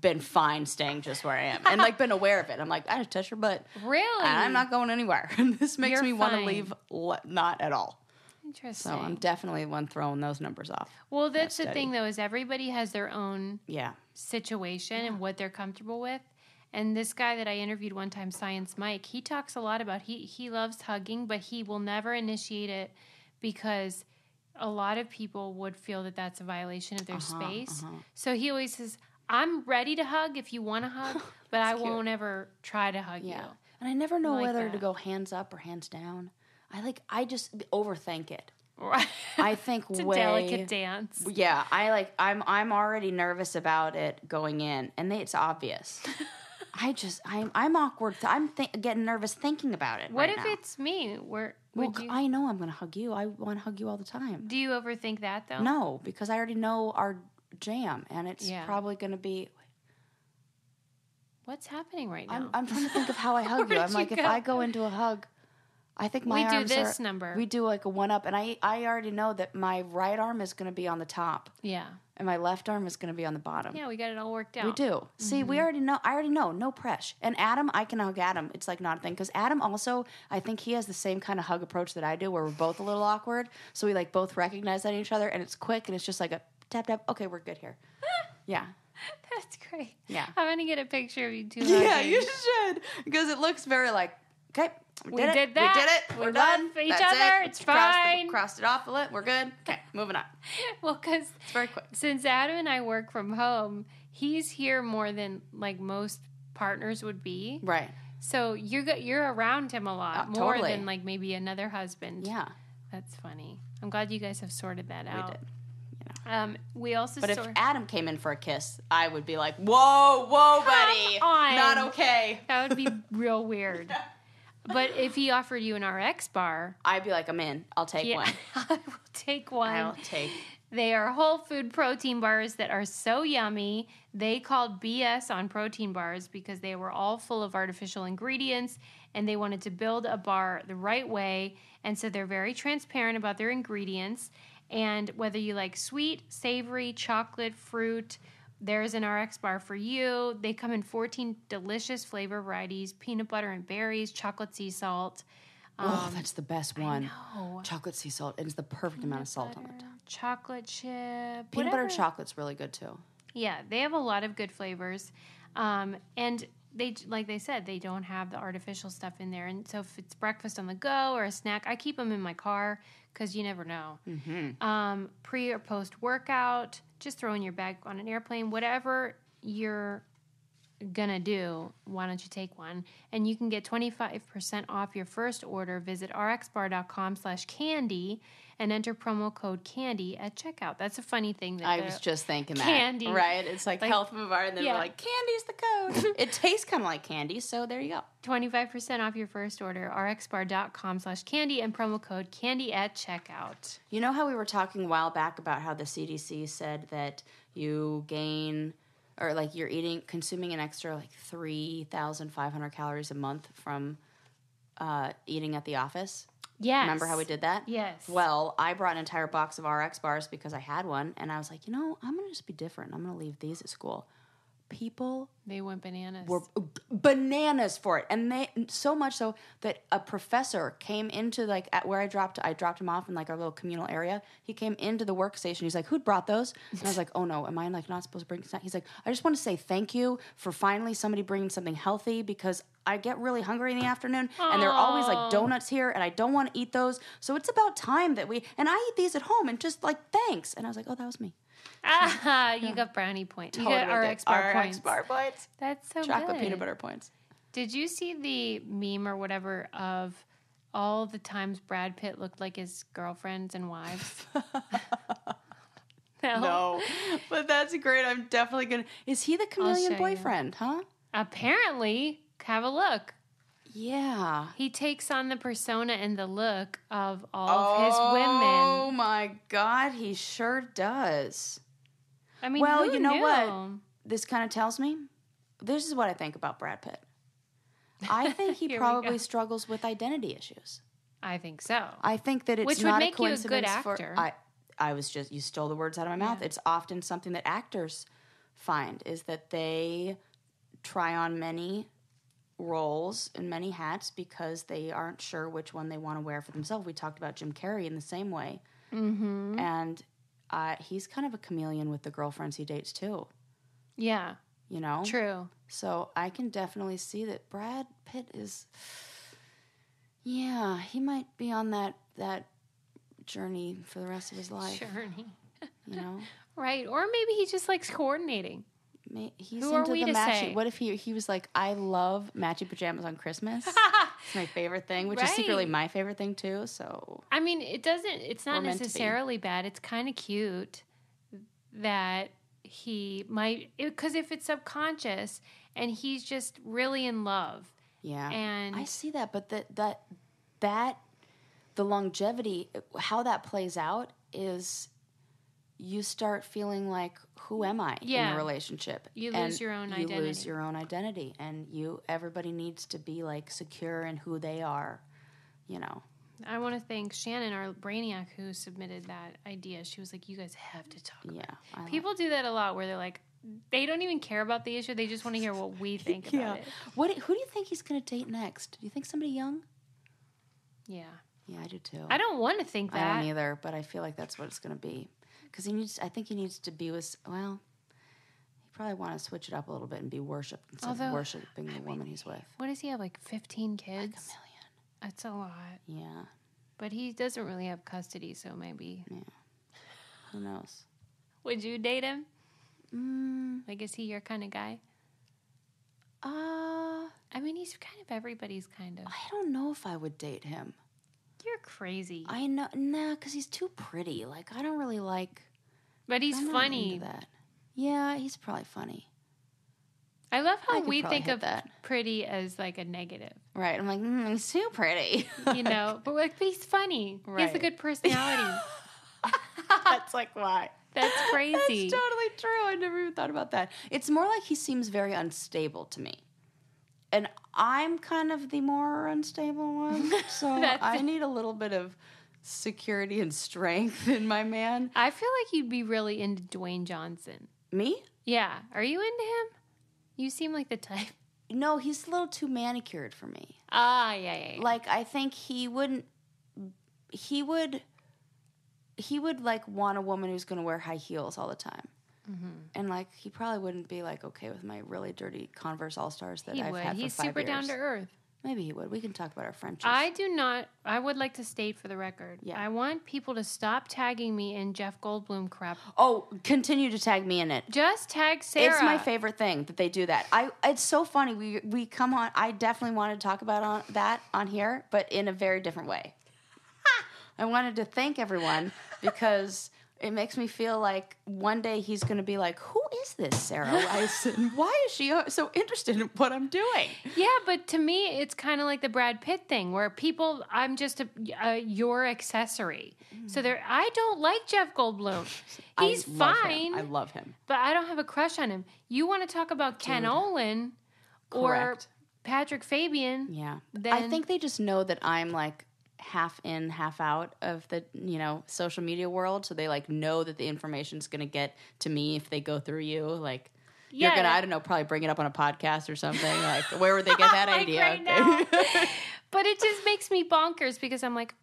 S2: been fine staying just where I am and like been aware of it. I'm like, I just touched your butt.
S1: Really?
S2: And I'm not going anywhere. This makes me want to leave not at all.
S1: Interesting.
S2: So I'm definitely the one throwing those numbers off.
S1: Well, that's the thing though, is everybody has their own situation and what they're comfortable with. And this guy that I interviewed one time, Science Mike, he talks a lot about he loves hugging, but he will never initiate it because a lot of people would feel that that's a violation of their space. So he always says, I'm ready to hug if you want to hug, but I won't ever try to hug you.
S2: And I never know whether to go hands up or hands down. I just overthink it.
S1: Right.
S2: I think
S1: it's a delicate dance.
S2: Yeah, I'm already nervous about it going in, and it's obvious. I'm awkward. I'm getting nervous thinking about it.
S1: What if it's me?
S2: I know I'm going to hug you. I want to hug you all the time.
S1: Do you overthink that though?
S2: No, because I already know our jam, and it's probably going to be.
S1: What's happening right now?
S2: I'm trying to think of how I hug you. I'm like, if I go into a hug, I think my arms
S1: do this number.
S2: We do like a 1-up, and I already know that my right arm is going to be on the top.
S1: Yeah.
S2: And my left arm is going to be on the bottom.
S1: Yeah, we got it all worked out.
S2: We do. Mm-hmm. See, I already know. No press. And Adam, I can hug Adam. It's like not a thing. Because Adam also, I think he has the same kind of hug approach that I do, where we're both a little awkward. So we like both recognize that in each other, and it's quick, and it's just like a tap, tap. Okay, we're good here. Yeah.
S1: That's great.
S2: Yeah.
S1: I'm going to get a picture of you two.
S2: Yeah, you should. Because it looks very like, okay, we did that. We did it. We're done.
S1: Each other. It's fine.
S2: Crossed it off a little. We're good. Okay, moving on.
S1: Well, because
S2: it's very quick.
S1: Since Adam and I work from home, he's here more than like most partners would be.
S2: Right.
S1: So you're around him a lot more
S2: totally.
S1: than like maybe another husband.
S2: Yeah.
S1: That's funny. I'm glad you guys have sorted that out.
S2: We did.
S1: We also.
S2: But if Adam came in for a kiss, I would be like, "Whoa, buddy,
S1: on.
S2: not okay."
S1: That would be real weird. But if he offered you an RX bar,
S2: I'd be like, I'm in. I'll take one.
S1: I will take one.
S2: I'll take.
S1: They are whole food protein bars that are so yummy. They called BS on protein bars because they were all full of artificial ingredients, and they wanted to build a bar the right way. And so they're very transparent about their ingredients. And whether you like sweet, savory, chocolate, fruit, there's an RX bar for you. They come in 14 delicious flavor varieties: peanut butter and berries, chocolate sea salt.
S2: Oh, that's the best one.
S1: I know.
S2: Chocolate sea salt. It's the perfect amount of salt on the top.
S1: Chocolate chip.
S2: Peanut butter chocolate's really good too.
S1: Yeah, they have a lot of good flavors. And they, like they said, they don't have the artificial stuff in there. And so if it's breakfast on the go or a snack, I keep them in my car because you never know. Mm-hmm. Pre or post workout, just throw in your bag on an airplane, whatever you're gonna do, why don't you take one? And you can get 25% off your first order. Visit rxbar.com/candy and enter promo code candy at checkout. That's a funny thing. That
S2: I was just thinking that.
S1: Candy.
S2: Right? It's like health of a bar, and then we're like, candy's the code. It tastes kind of like candy, so there you go.
S1: 25% off your first order, rxbar.com/candy and promo code candy at checkout.
S2: You know how we were talking a while back about how the CDC said that you gain, or like you're consuming an extra like 3,500 calories a month from eating at the office?
S1: Yes.
S2: Remember how we did that?
S1: Yes.
S2: Well, I brought an entire box of RX bars because I had one, and I was like, I'm going to just be different. I'm going to leave these at school. People...
S1: They went bananas.
S2: Were bananas for it. And they, so much so that a professor came into like at where I dropped him off in like our little communal area. He came into the workstation. He's like, who'd brought those? And I was like, oh no, am I like not supposed to bring snacks? He's like, I just want to say thank you for finally somebody bringing something healthy because I get really hungry in the afternoon and there are always like donuts here and I don't want to eat those. So it's about time that and I eat these at home and just like, thanks. And I was like, oh, that was me.
S1: You got brownie points.
S2: Totally,
S1: you got RX bar points.
S2: Bar points.
S1: That's so
S2: Chocolate
S1: good.
S2: peanut butter points.
S1: Did you see the meme or whatever of all the times Brad Pitt looked like his girlfriends and wives?
S2: No, but that's great. I'm definitely going to... Is he the chameleon boyfriend, huh?
S1: Apparently. Have a look.
S2: Yeah.
S1: He takes on the persona and the look of all of his women.
S2: Oh my God, he sure does.
S1: I mean,
S2: well,
S1: who
S2: you know
S1: knew?
S2: what? This kind of tells me. This is what I think about Brad Pitt. I think he probably struggles with identity issues.
S1: I think so.
S2: I think that it's
S1: Which
S2: not
S1: would make
S2: a coincidence
S1: you a good actor.
S2: You stole the words out of my mouth. It's often something that actors find is that they try on many roles and many hats because they aren't sure which one they want to wear for themselves. We talked about Jim Carrey in the same way. Mm-hmm. And he's kind of a chameleon with the girlfriends he dates too.
S1: Yeah.
S2: You know?
S1: True.
S2: So I can definitely see that Brad Pitt is... Yeah, he might be on that journey for the rest of his life.
S1: Journey.
S2: You know? Right.
S1: Or maybe he just likes coordinating.
S2: He's
S1: Who
S2: into
S1: are we
S2: the
S1: to
S2: matchy.
S1: say?
S2: What if he was like, I love matchy pajamas on Christmas. It's my favorite thing, which is secretly my favorite thing too. So
S1: I mean, it's not necessarily bad. It's kind of cute that he might, because if it's subconscious and he's just really in love.
S2: Yeah,
S1: and
S2: I see that, but that the longevity, how that plays out is. You start feeling like, who am I in a relationship?
S1: You lose your own identity.
S2: You lose your own identity. And everybody needs to be like secure in who they are, you know.
S1: I want to thank Shannon, our brainiac, who submitted that idea. She was like, you guys have to talk about it. People do that a lot where they're like, they don't even care about the issue. They just want to hear what we think about it.
S2: Who do you think he's going to date next? Do you think somebody young?
S1: Yeah.
S2: Yeah, I do too.
S1: I don't want to think that.
S2: I don't either, but I feel like that's what it's going to be. Because I think he needs to be with, well, he probably want to switch it up a little bit and be worshipped instead of worshiping the woman he's with.
S1: What does he have, like 15 kids?
S2: Like 1 million.
S1: That's a lot.
S2: Yeah.
S1: But he doesn't really have custody, so maybe.
S2: Yeah. Who knows?
S1: Would you date him? Like, is he your kind of guy? I mean, he's kind of everybody's kind of.
S2: I don't know if I would date him.
S1: You're crazy.
S2: I know, because he's too pretty. Like, I don't really like...
S1: But he's funny.
S2: Not into that. Yeah, he's probably funny.
S1: I love how we think of that pretty as like a negative.
S2: Right. I'm like, he's too pretty.
S1: You know, but like, he's funny. Right. He has a good personality.
S2: That's like why.
S1: That's crazy.
S2: That's totally true. I never even thought about that. It's more like he seems very unstable to me. And I'm kind of the more unstable one. So I need a little bit of security and strength in my man.
S1: I feel like you'd be really into Dwayne Johnson.
S2: Me?
S1: Yeah. Are you into him? You seem like the type.
S2: No, he's a little too manicured for me.
S1: Yeah.
S2: Like, I think he would like want a woman who's going to wear high heels all the time. Mm-hmm. And like, he probably wouldn't be like okay with my really dirty Converse All-Stars that I've had for 5 years.
S1: He's super down to earth.
S2: Maybe he would. We can talk about our friendships.
S1: I do not. I would like to state for the record. Yeah. I want people to stop tagging me in Jeff Goldblum crap.
S2: Oh, continue to tag me in it.
S1: Just tag Sarah.
S2: It's my favorite thing that they do that. It's so funny. We come on. I definitely want to talk about that on here, but in a very different way. I wanted to thank everyone because it makes me feel like one day he's going to be like, who is this Sarah Rice? And why is she so interested in what I'm doing?
S1: Yeah, but to me, it's kind of like the Brad Pitt thing where I'm just your accessory. So I don't like Jeff Goldblum. He's fine.
S2: I love him.
S1: But I don't have a crush on him. You want to talk about Ken Olin or Patrick Fabian.
S2: Yeah. I think they just know that I'm like half in, half out of the, social media world. So they like know that the information's going to get to me if they go through you. Like, you're going to, I don't know, probably bring it up on a podcast or something. Like, where would they get that idea?
S1: Right now. But it just makes me bonkers because I'm like,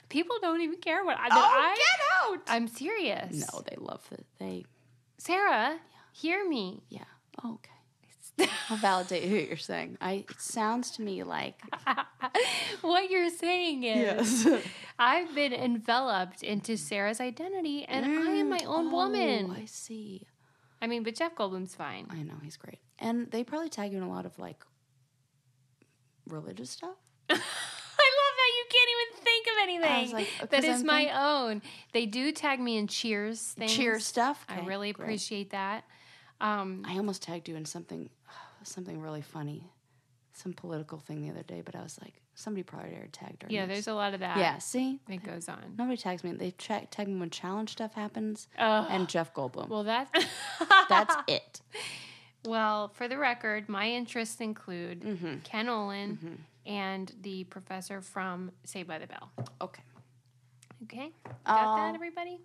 S1: people don't even care what
S2: get out!
S1: I'm serious.
S2: No, they love it.
S1: Sarah, hear me.
S2: Yeah. Oh, okay. I'll validate who you're saying. It sounds to me like
S1: what you're saying is I've been enveloped into Sarah's identity, and I am my own woman.
S2: I see.
S1: I mean, but Jeff Goldblum's fine.
S2: I know, he's great, and they probably tag you in a lot of like religious stuff.
S1: I love how you can't even think of anything that is my own. They do tag me in Cheers things.
S2: Cheers stuff.
S1: Okay, I really appreciate that.
S2: I almost tagged you in something really funny, some political thing the other day, but I was like, somebody probably already tagged her.
S1: Yeah, there's a lot of that.
S2: Yeah, see?
S1: It goes on.
S2: Nobody tags me. They tag me when challenge stuff happens and Jeff Goldblum.
S1: Well, that's
S2: it.
S1: Well, for the record, my interests include Ken Olin and the professor from Saved by the Bell.
S2: Okay.
S1: Got that, everybody?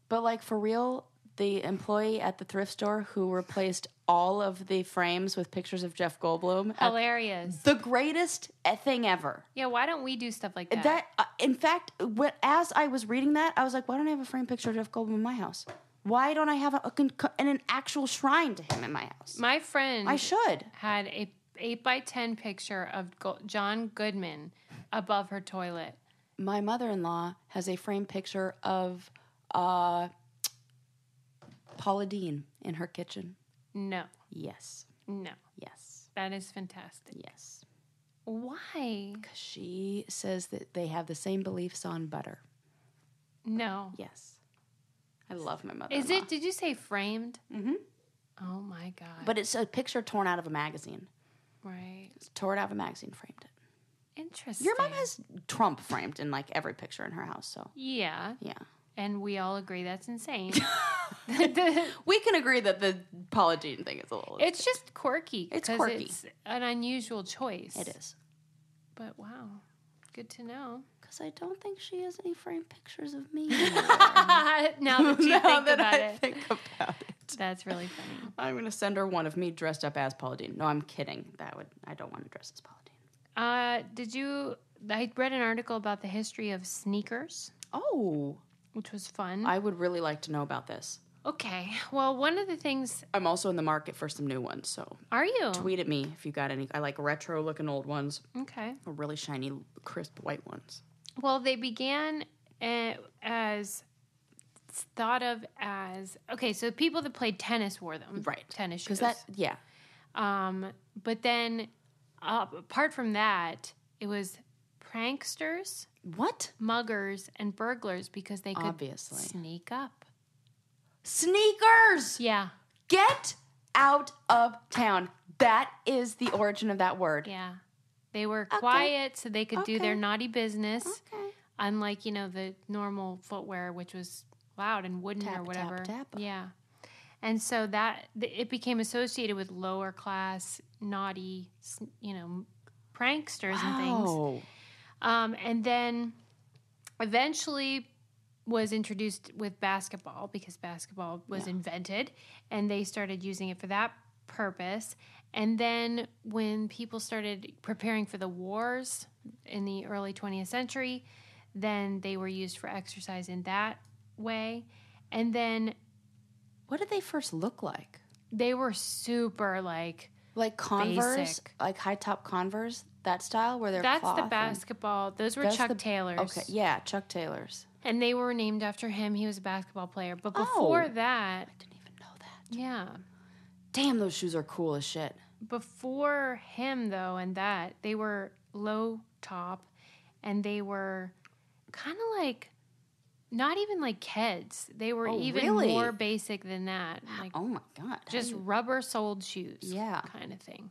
S2: But like, for real, the employee at the thrift store who replaced all of the frames with pictures of Jeff Goldblum.
S1: Hilarious.
S2: The greatest thing ever.
S1: Yeah, why don't we do stuff like that?
S2: In fact, as I was reading that, I was like, why don't I have a framed picture of Jeff Goldblum in my house? Why don't I have an actual shrine to him in my house?
S1: My friend
S2: had
S1: a 8x10 picture of John Goodman above her toilet.
S2: My mother-in-law has a framed picture of Paula Deen in her kitchen.
S1: No.
S2: Yes.
S1: No.
S2: Yes.
S1: That is fantastic.
S2: Yes.
S1: Why?
S2: Because she says that they have the same beliefs on butter.
S1: No.
S2: Yes. I love my mother-in-law.
S1: Did you say framed?
S2: Mm-hmm.
S1: Oh, my God.
S2: But it's a picture torn out of a magazine.
S1: Right.
S2: It's torn out of a magazine, framed it.
S1: Interesting.
S2: Your mom has Trump framed in, like, every picture in her house, so.
S1: Yeah.
S2: Yeah.
S1: And we all agree that's insane.
S2: We can agree that the Paula Deen thing is a little...
S1: It's just quirky.
S2: It's quirky.
S1: It's an unusual choice.
S2: It is.
S1: But wow. Good to know.
S2: Because I don't think she has any framed pictures of me.
S1: Now that you think
S2: about it.
S1: That's really funny.
S2: I'm going to send her one of me dressed up as Paula Deen. No, I'm kidding. I don't want to dress as Paula Deen.
S1: I read an article about the history of sneakers.
S2: Oh.
S1: Which was fun.
S2: I would really like to know about this.
S1: Okay. Well, one of the things...
S2: I'm also in the market for some new ones, so...
S1: Are you?
S2: Tweet at me if you got any. I like retro-looking old ones.
S1: Okay.
S2: Or really shiny, crisp white ones.
S1: Well, they began as... thought of as... Okay, so people that played tennis wore them.
S2: Right.
S1: Tennis shoes.
S2: Yeah.
S1: But then, apart from that, it was pranksters...
S2: What?
S1: Muggers and burglars because they could
S2: obviously
S1: sneak up.
S2: Sneakers!
S1: Yeah.
S2: Get Out of town. That is the origin of that word.
S1: Yeah. They were quiet so they could do their naughty business.
S2: Okay.
S1: Unlike, the normal footwear, which was loud and wooden or whatever.
S2: Tap.
S1: Yeah. And so that it became associated with lower class, naughty, pranksters and things. And then eventually was introduced with basketball because basketball was invented, and they started using it for that purpose. And then when people started preparing for the wars in the early 20th century, then they were used for exercise in that way. And then...
S2: What did they first look like?
S1: They were super,
S2: like Converse?
S1: basic.
S2: Like high-top Converse? That style where they're
S1: That's the basketball. Those were Chuck Taylors.
S2: Okay, yeah, Chuck Taylors.
S1: And they were named after him. He was a basketball player. But before that...
S2: I didn't even know that.
S1: Yeah.
S2: Damn, those shoes are cool as shit.
S1: Before him, though, and that, they were low top, and they were kind of like... Not even like Keds. They were more basic than that. Like,
S2: oh my God.
S1: Just rubber-soled shoes.
S2: Yeah.
S1: Kind of thing.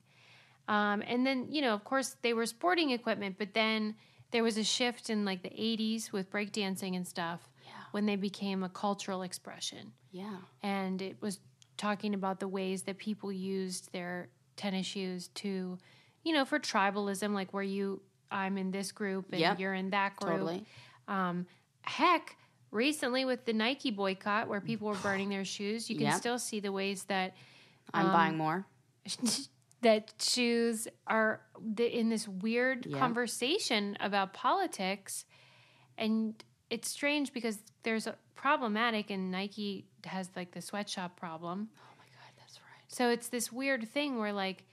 S1: And then, of course, they were sporting equipment, but then there was a shift in like the 80s with breakdancing and stuff when they became a cultural expression.
S2: Yeah.
S1: And it was talking about the ways that people used their tennis shoes to, for tribalism, like where I'm in this group and you're in that group.
S2: Totally.
S1: Heck, recently with the Nike boycott where people were burning their shoes, you can still see the ways that...
S2: I'm buying more.
S1: that shoes are in this weird conversation about politics. And it's strange because there's a problematic, and Nike has like the sweatshop problem.
S2: Oh my God, that's right.
S1: So it's this weird thing where like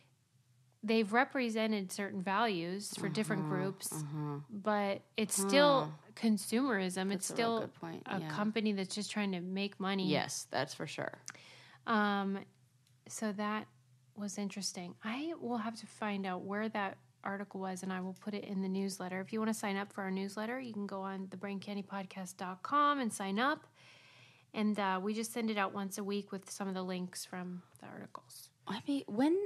S1: they've represented certain values for different groups, but it's still consumerism. It's still a company that's just trying to make money.
S2: Yes, that's for sure.
S1: So that was interesting. I will have to find out where that article was, and I will put it in the newsletter. If you want to sign up for our newsletter, you can go on thebraincandypodcast.com and sign up. And we just send it out once a week with some of the links from the articles.
S2: I mean,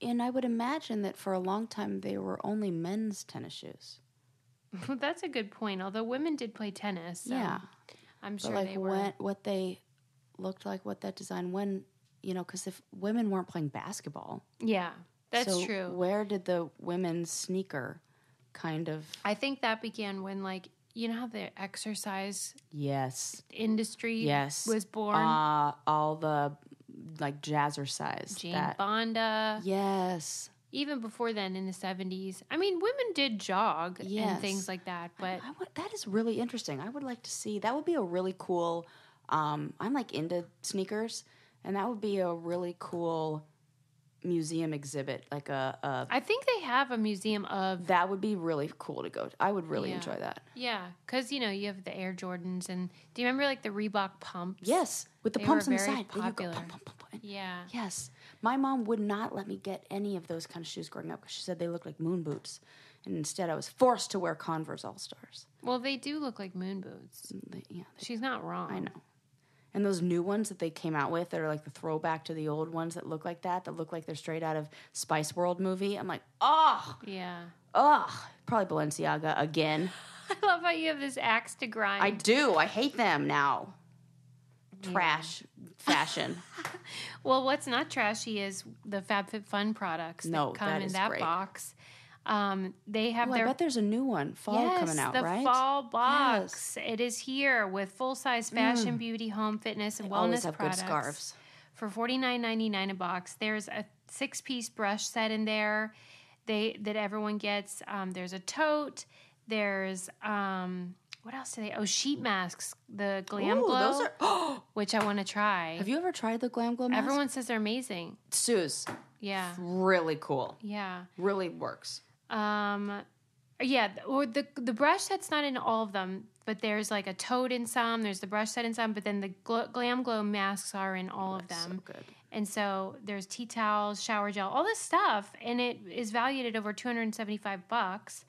S2: and I would imagine that for a long time they were only men's tennis shoes.
S1: That's a good point. Although women did play tennis. So
S2: yeah.
S1: I'm sure
S2: like
S1: they were.
S2: What they looked like, what that design, when, because if women weren't playing basketball.
S1: Yeah, that's true.
S2: Where did the women's sneaker kind of...
S1: I think that began when, like, how the exercise industry was born?
S2: All the, like, jazzercise.
S1: Jane Fonda.
S2: Yes.
S1: Even before then, in the 70s. I mean, women did jog and things like that, but...
S2: that is really interesting. I would like to see... That would be a really cool... I'm, like, into sneakers, and that would be a really cool museum exhibit. Like
S1: I think they have a museum of...
S2: That would be really cool to go to. I would really enjoy that.
S1: Yeah, because, you have the Air Jordans, and do you remember, like, the Reebok pumps?
S2: Yes, with the pumps on the side.
S1: Popular.
S2: You go, pump.
S1: Yeah.
S2: Yes. My mom would not let me get any of those kind of shoes growing up because she said they looked like moon boots. And instead I was forced to wear Converse All-Stars.
S1: Well, they do look like moon boots. She's not wrong.
S2: I know. And those new ones that they came out with that are like the throwback to the old ones that look like look like they're straight out of Spice World movie. I'm like, oh.
S1: Yeah.
S2: Oh. Probably Balenciaga again.
S1: I love how you have this axe to grind.
S2: I do. I hate them now. Trash fashion.
S1: Well, what's not trashy is the FabFitFun products that come in that box. They have
S2: I bet there's a new one, coming out, right?
S1: Yes, the fall box. Yes. It is here with full-size fashion, beauty, home, fitness, and wellness
S2: have
S1: products.
S2: Good scarves.
S1: For $49.99 a box. There's a 6-piece brush set in there that everyone gets. There's a tote. There's... what else do they... Oh, sheet masks. The Glam Glow.
S2: Those are...
S1: which I want to try.
S2: Have you ever tried the Glam Glow mask?
S1: Everyone says they're amazing.
S2: Suze.
S1: Yeah.
S2: Really cool.
S1: Yeah.
S2: Really works.
S1: Or the brush set's not in all of them, but there's like a tote in some, there's the brush set in some, but then the Glam Glow masks are in all of them.
S2: So good.
S1: And so there's tea towels, shower gel, all this stuff, and it is valued at over $275.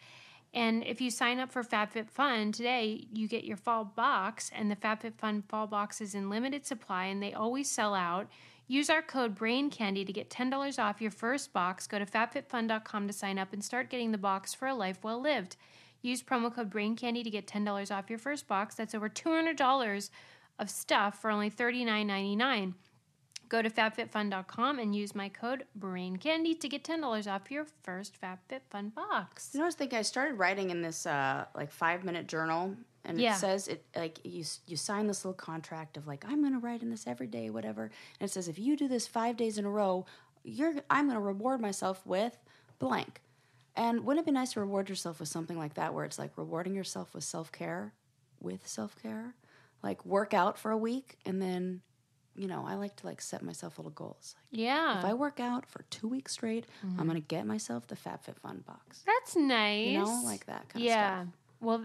S1: And if you sign up for FabFitFun today, you get your fall box, and the FabFitFun fall box is in limited supply, and they always sell out. Use our code BRAINCANDY to get $10 off your first box. Go to fabfitfun.com to sign up and start getting the box for a life well lived. Use promo code BRAINCANDY to get $10 off your first box. That's over $200 of stuff for only $39.99. Go to fabfitfun.com and use my code BRAINCANDY to get $10 off your first FabFitFun box.
S2: You know, I was thinking, I started writing in this 5-minute journal, and it says you sign this little contract of like, I'm going to write in this every day, whatever. And it says if you do this 5 days in a row, I'm going to reward myself with blank. And wouldn't it be nice to reward yourself with something like that, where it's like rewarding yourself with self-care, like work out for a week, and then, you know, I like to like set myself little goals. Like, if I work out for 2 weeks straight, I'm going to get myself the FabFitFun box.
S1: That's nice.
S2: You know, like that kind of stuff.
S1: Well,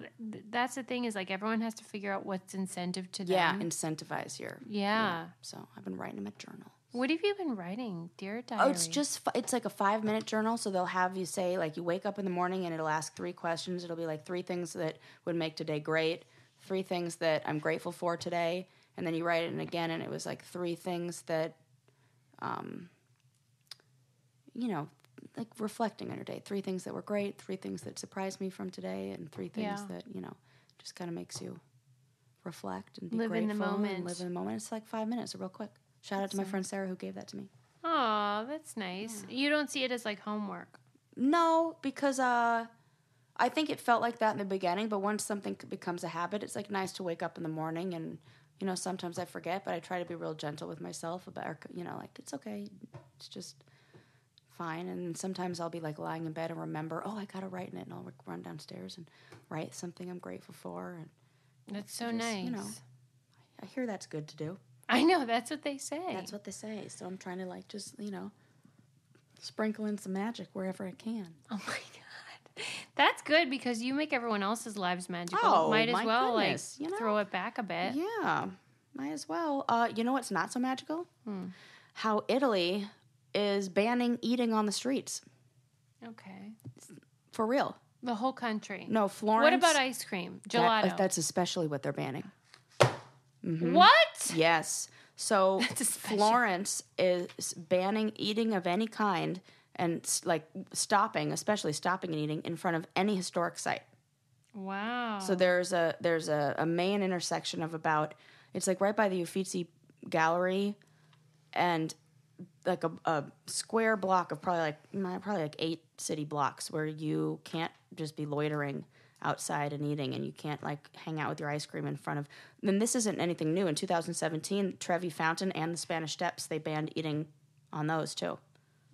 S1: that's the thing is like everyone has to figure out what's incentive to them.
S2: Yeah, incentivize your.
S1: Yeah.
S2: So I've been writing them a journal.
S1: What have you been writing, dear diary?
S2: Oh, it's like a 5-minute journal. So they'll have you say, like, you wake up in the morning and it'll ask 3 questions. It'll be like 3 things that would make today great, 3 things that I'm grateful for today. And then you write it in again, and it was like 3 things that, you know, like reflecting on your day. 3 things that were great, 3 things that surprised me from today, and 3 things that, you know, just kind of makes you reflect and be
S1: live
S2: grateful
S1: in the moment.
S2: and live in the moment. It's like 5 minutes, real quick. Shout out to my friend Sarah who gave that to me.
S1: Oh, that's nice. Yeah. You don't see it as like homework?
S2: No, because I think it felt like that in the beginning, but once something becomes a habit, it's like nice to wake up in the morning and, you know, sometimes I forget, but I try to be real gentle with myself about, you know, like, it's okay. It's just fine. And sometimes I'll be like lying in bed and remember, oh, I got to write in it, and I'll run downstairs and write something I'm grateful for. And
S1: that's so nice.
S2: You know, I hear that's good to do.
S1: I know, that's what they say.
S2: That's what they say. So I'm trying to like just, you know, sprinkle in some magic wherever I can.
S1: Oh my God. That's good because you make everyone else's lives magical.
S2: Oh,
S1: might as well
S2: goodness,
S1: like
S2: you know?
S1: throw it back a bit.
S2: Yeah, might as well. You know what's not so magical? How Italy is banning eating on the streets. Okay. For real.
S1: The whole country.
S2: No, Florence.
S1: What about ice cream? Gelato.
S2: That's especially what they're banning.
S1: Mm-hmm. What?
S2: Yes. So Florence is banning eating of any kind and like especially stopping and eating in front of any historic site.
S1: Wow.
S2: So there's a main intersection of it's like right by the Uffizi Gallery, and like a square block of probably like 8 city blocks where you can't just be loitering outside and eating, and you can't like hang out with your ice cream in front of. Then this isn't anything new. In 2017, Trevi Fountain and the Spanish Steps, they banned eating on those too.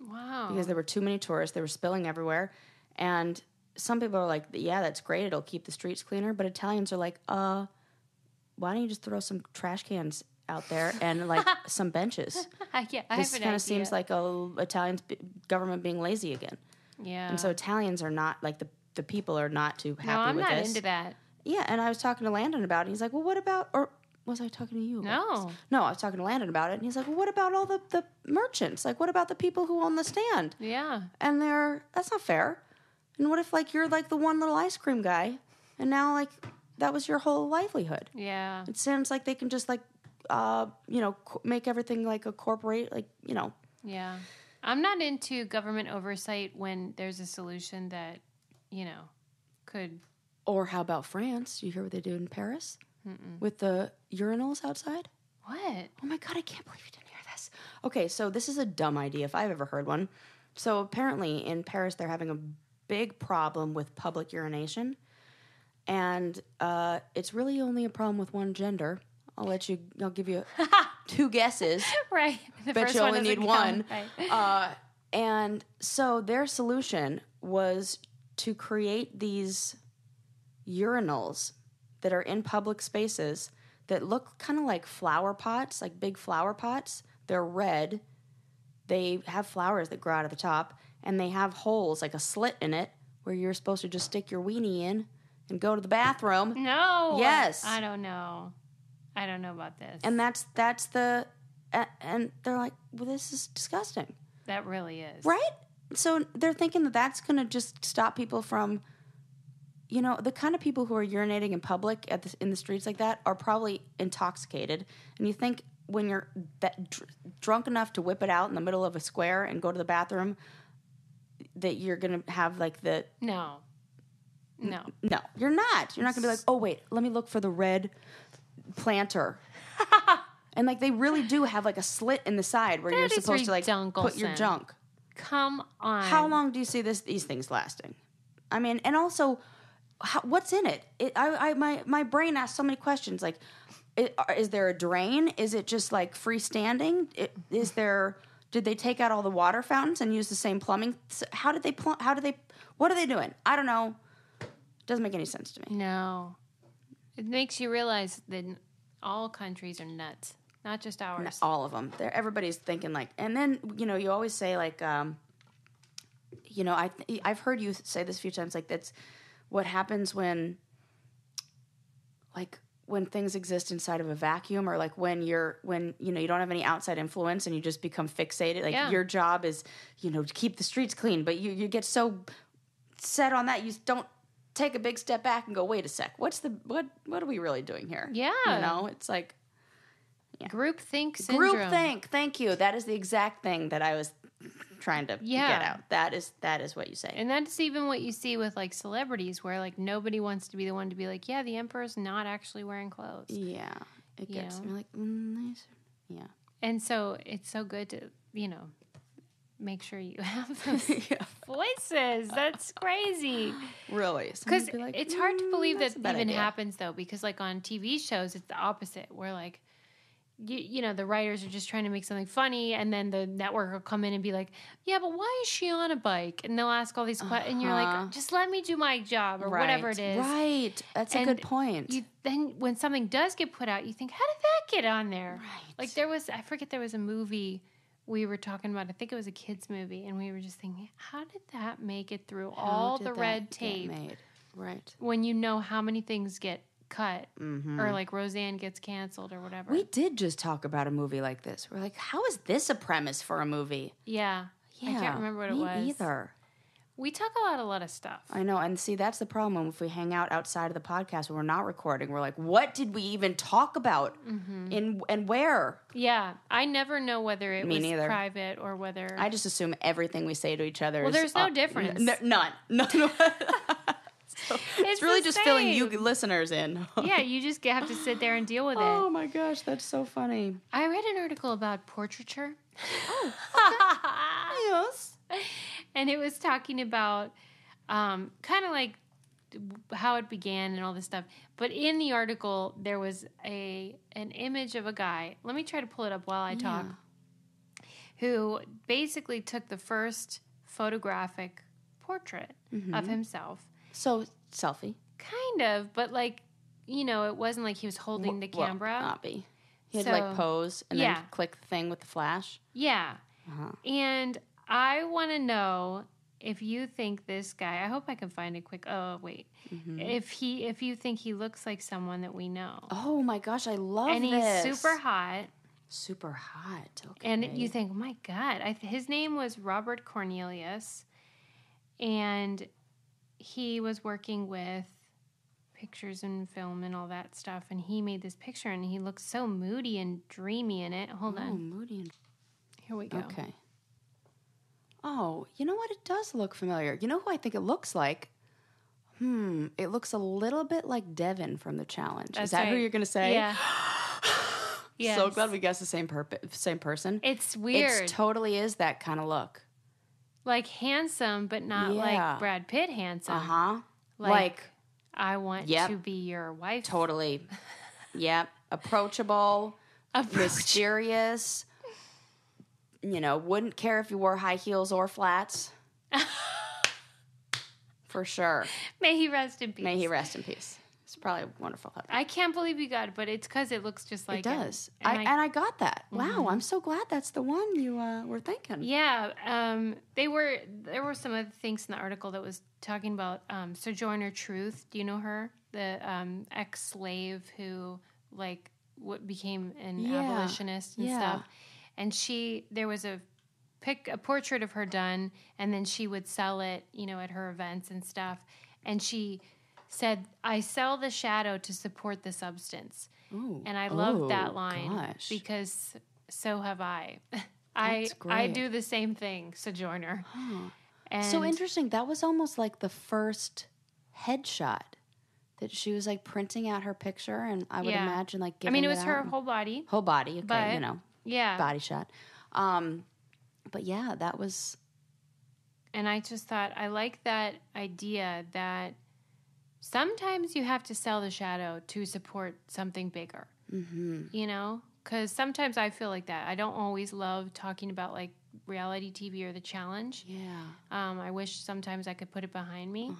S1: Wow.
S2: Because there were too many tourists, they were spilling everywhere, and some people are like, "Yeah, that's great. It'll keep the streets cleaner." But Italians are like, "Why don't you just throw some trash cans out there and like some benches?"
S1: Yeah,
S2: this kind of seems like Italian government being lazy again.
S1: Yeah.
S2: And so Italians are not like the people are not too happy with this.
S1: No, I'm not into that.
S2: Yeah, and I was talking to Landon about it. He's like, well, what about, or was I talking to you about this? No, I was talking to Landon about it, and he's like, well, what about all the merchants? Like, what about the people who own the stand?
S1: Yeah.
S2: And that's not fair. And what if, like, you're, like, the one little ice cream guy, and now, like, that was your whole livelihood?
S1: Yeah.
S2: It seems like they can just, like, you know, make everything, like, a corporate, like, you know.
S1: Yeah. I'm not into government oversight when there's a solution that, you know, could.
S2: Or how about France? You hear what they do in Paris? With the urinals outside?
S1: What?
S2: Oh my God, I can't believe you didn't hear this. Okay, so this is a dumb idea if I've ever heard one. So apparently in Paris they're having a big problem with public urination. And it's really only a problem with one gender. I'll give you 2 guesses.
S1: Right.
S2: Bet you only need one. Right. And so their solution was to create these urinals that are in public spaces that look kind of like flower pots, like big flower pots. They're red. They have flowers that grow out of the top, and they have holes, like a slit in it, where you're supposed to just stick your weenie in and go to the bathroom.
S1: No.
S2: Yes.
S1: I don't know. I don't know about this.
S2: And that's and they're like, well, this is disgusting.
S1: That really is.
S2: Right? So they're thinking that that's going to just stop people from, you know, the kind of people who are urinating in public in the streets like that are probably intoxicated. And you think, when you're drunk enough to whip it out in the middle of a square and go to the bathroom, that you're going to have like the...
S1: No, you're not.
S2: You're not going to be like, oh, wait, let me look for the red planter. And like they really do have like a slit in the side where you're supposed to like put your junk.
S1: Come on.
S2: How long do you see these things lasting? I mean, and also, what's in it? My brain asks so many questions. Like, is there a drain? Is it just like freestanding? Did they take out all the water fountains and use the same plumbing? What are they doing? I don't know. Doesn't make any sense to me.
S1: No. It makes you realize that all countries are nuts, not just ours.
S2: Not all of them. Everybody's thinking like, and then, you always say like, I've heard you say this a few times, like that's what happens when things exist inside of a vacuum, or like when you don't have any outside influence and you just become fixated. Like your job is, to keep the streets clean, but you get so set on that you don't take a big step back and go, wait a sec, what are we really doing here?
S1: Yeah.
S2: It's like
S1: groupthink syndrome.
S2: Groupthink, thank you. That is the exact thing that I was trying to get out. That is what you say.
S1: And that's even what you see with like celebrities, where like nobody wants to be the one to be like, yeah, the emperor's not actually wearing clothes.
S2: Yeah. It gets like, yeah.
S1: And so it's so good to, make sure you have those voices. That's crazy.
S2: Really?
S1: Because it's hard to believe that even happens, though, because like on TV shows, it's the opposite, where like, the writers are just trying to make something funny, and then the network will come in and be like, yeah, but why is she on a bike? And they'll ask all these questions, and you're like, just let me do my job, or whatever it is.
S2: Right. That's a good point.
S1: Then when something does get put out, you think, how did that get on there?
S2: Right.
S1: Like there was a movie we were talking about, I think it was a kid's movie, and we were just thinking, how did that make it through all the red tape?
S2: Right.
S1: When you know how many things get cut, or like Roseanne gets canceled or whatever.
S2: We did just talk about a movie like this. We're like, how is this a premise for a movie?
S1: Yeah. I can't remember what it was.
S2: Me either.
S1: We talk a lot of stuff.
S2: I know, and see, that's the problem. If we hang out outside of the podcast when we're not recording, we're like, what did we even talk about? And where?
S1: Yeah, I never know whether it was private or whether...
S2: I just assume everything we say to each other
S1: is... Well, there's no difference.
S2: None. So it's really just filling you listeners in.
S1: Yeah, you just have to sit there and deal with it.
S2: Oh my gosh, that's so funny.
S1: I read an article about portraiture.
S2: Oh, okay. Yes.
S1: And it was talking about kind of like how it began and all this stuff. But in the article, there was an image of a guy. Let me try to pull it up while I talk. Who basically took the first photographic portrait of himself.
S2: So, selfie.
S1: Kind of, but like, it wasn't like he was holding the camera.
S2: Well, not be. He had to like pose and then click the thing with the flash.
S1: Yeah. And I want to know if you think this guy, I hope I can find a quick, if you think he looks like someone that we know.
S2: Oh my gosh, I love this.
S1: And he's super hot.
S2: Super hot, okay.
S1: And you think, oh my God, his name was Robert Cornelius, and he was working with pictures and film and all that stuff, and he made this picture, and he looked so moody and dreamy in it. Hold on.
S2: Moody and...
S1: Here we go.
S2: Okay. Oh, you know what? It does look familiar. You know who I think it looks like? It looks a little bit like Devin from The Challenge. Is that who you're going to say?
S1: Yeah. Yes.
S2: So glad we guessed the same person.
S1: It's weird.
S2: It totally is that kind of look.
S1: Like handsome, but not like Brad Pitt handsome.
S2: Like
S1: I want to be your wife.
S2: Totally. Yep. Approachable. Mysterious. Wouldn't care if you wore high heels or flats. For sure.
S1: May he rest in peace.
S2: May he rest in peace. It's probably wonderful.
S1: I can't believe you got it, but it's because it looks just like
S2: it does. I got that. Wow, I'm so glad that's the one you were thinking.
S1: Yeah, there were some other things in the article that was talking about Sojourner Truth. Do you know her? The ex-slave who became an abolitionist and stuff. And there was a portrait of her done, and then she would sell it, at her events and stuff. And she said, I sell the shadow to support the substance.
S2: Ooh.
S1: And I love that line
S2: gosh.
S1: because so have I.
S2: That's great.
S1: I do the same thing, Sojourner.
S2: Huh.
S1: And
S2: So interesting. That was almost like the first headshot that she was like printing out her picture, and I would imagine like giving
S1: it was her whole body.
S2: Whole body, okay,
S1: but,
S2: you know.
S1: Yeah.
S2: Body shot. But yeah, that was...
S1: And I just thought, I like that idea that sometimes you have to sell the shadow to support something bigger. Mm-hmm. You know? Because sometimes I feel like that. I don't always love talking about like reality TV or The Challenge.
S2: Yeah.
S1: I wish sometimes I could put it behind me.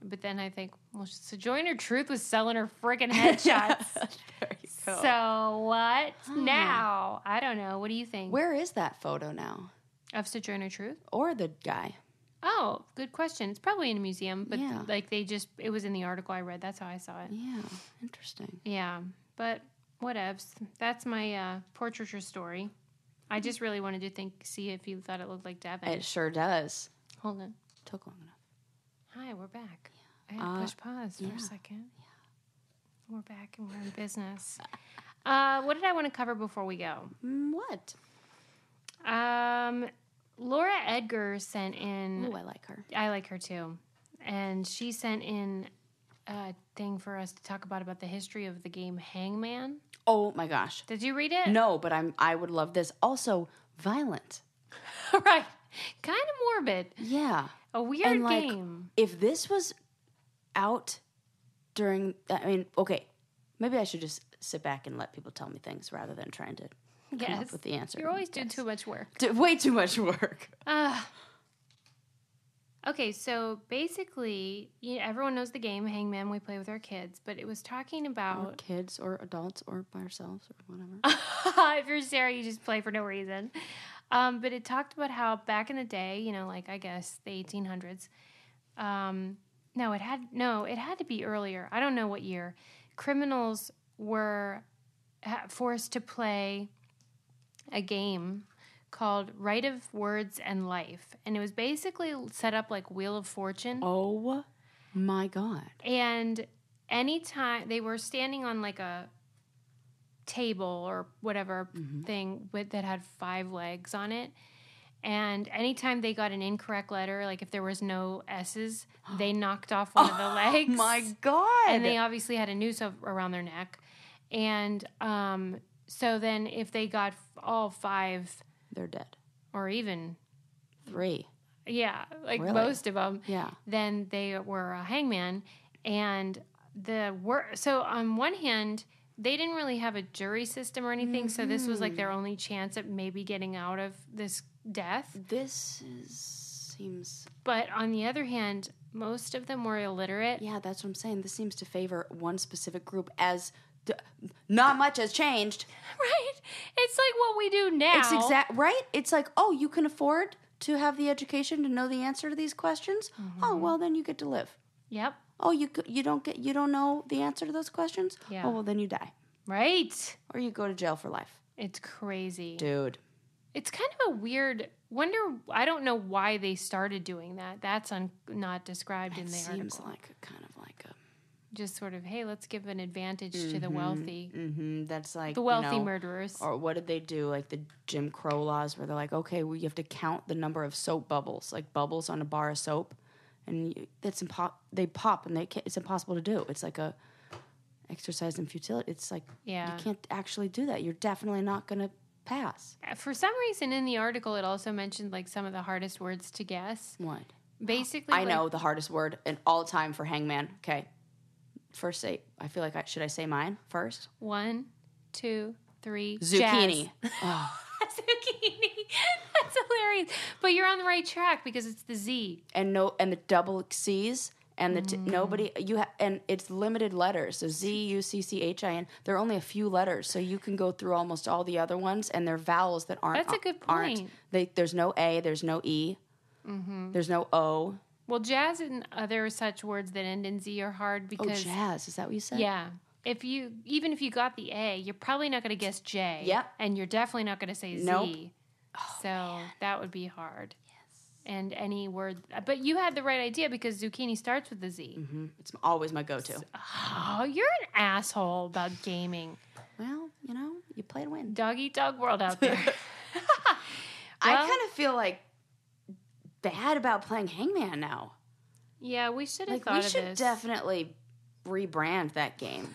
S1: But then I think, well, Sojourner Truth was selling her friggin' headshots.
S2: There you go.
S1: So what now? I don't know. What do you think?
S2: Where is that photo now?
S1: Of Sojourner Truth?
S2: Or the guy?
S1: Oh, good question. It's probably in a museum, but like it was in the article I read. That's how I saw it.
S2: Yeah, interesting.
S1: Yeah, but whatevs. That's my portraiture story. I just really wanted to see if you thought it looked like Devin.
S2: It sure does.
S1: Hold on.
S2: Took long enough.
S1: Hi, we're back. Yeah. I had to push pause for a second. Yeah. We're back and we're in business. What did I want to cover before we go?
S2: What?
S1: Laura Edgar sent in...
S2: Oh, I like her.
S1: I like her too. And she sent in a thing for us to talk about the history of the game Hangman.
S2: Oh, my gosh.
S1: Did you read it?
S2: No, but I would love this. Also, violent.
S1: Right. Kind of morbid.
S2: Yeah.
S1: A weird game.
S2: If this was out during... I mean, okay. Maybe I should just sit back and let people tell me things rather than trying to... come up with the answer.
S1: You're always doing too much work.
S2: Way too much work.
S1: Okay, so basically, everyone knows the game Hangman. We play with our kids, but it was talking about...
S2: Or kids or adults or by ourselves or whatever.
S1: If you're Sarah, you just play for no reason. But it talked about how back in the day, like I guess the 1800s, it had to be earlier. I don't know what year. Criminals were forced to play a game called Right of Words and Life. And it was basically set up like Wheel of Fortune.
S2: Oh, my God.
S1: And anytime they were standing on like a table or whatever thing that had 5 legs on it. And anytime they got an incorrect letter, like if there was no S's, they knocked off one of the legs.
S2: Oh, my God.
S1: And they obviously had a noose around their neck. And so then if they got all 5...
S2: they're dead.
S1: Or even
S2: 3.
S1: Yeah, like
S2: really?
S1: Most of them.
S2: Yeah.
S1: Then they were a hangman. And so on one hand, they didn't really have a jury system or anything. So this was like their only chance at maybe getting out of this death.
S2: Seems...
S1: But on the other hand, most of them were illiterate.
S2: Yeah, that's what I'm saying. This seems to favor one specific group as... not much has changed.
S1: Right? It's like what we do now.
S2: It's right? It's like, oh, you can afford to have the education to know the answer to these questions? Oh, well, then you get to live.
S1: Yep.
S2: Oh, you don't know the answer to those questions?
S1: Yeah.
S2: Oh, well, then you die.
S1: Right.
S2: Or you go to jail for life.
S1: It's crazy.
S2: Dude.
S1: It's kind of a weird... I don't know why they started doing that. That's not described in the article.
S2: It seems like kind of like a...
S1: just sort of, hey, let's give an advantage to the wealthy.
S2: That's like...
S1: the wealthy murderers.
S2: Or what did they do? Like the Jim Crow laws where they're like, okay, well, you have to count the number of soap bubbles, like bubbles on a bar of soap. And they pop and it's impossible to do. It's like a exercise in futility. It's like, you can't actually do that. You're definitely not going to pass.
S1: For some reason in the article, it also mentioned like some of the hardest words to guess.
S2: What?
S1: Basically,
S2: I know the hardest word in all time for Hangman. Okay. First say, I feel like should I say mine first?
S1: 1, 2, 3.
S2: Zucchini.
S1: Oh. Zucchini. That's hilarious. But you're on the right track because it's the Z.
S2: And the double C's and the and it's limited letters. So Z-U-C-C-H-I-N. There are only a few letters, so you can go through almost all the other ones, and they're vowels that aren't.
S1: That's a good point.
S2: There's no A, there's no E, there's no O.
S1: Well, jazz and other such words that end in Z are hard because...
S2: Oh, jazz. Is that what you said?
S1: Yeah. Even if you got the A, you're probably not going to guess J.
S2: Yep.
S1: And you're definitely not going to say Z.
S2: Nope.
S1: So that would be hard. Yes. And any word. But you had the right idea because zucchini starts with a Z.
S2: Mm-hmm. It's always my go-to.
S1: Oh, you're an asshole about gaming.
S2: Well, you play to win.
S1: Dog-eat-dog world out there.
S2: I kind of feel like bad about playing Hangman now.
S1: Yeah, we should have thought of this.
S2: We should definitely rebrand that game.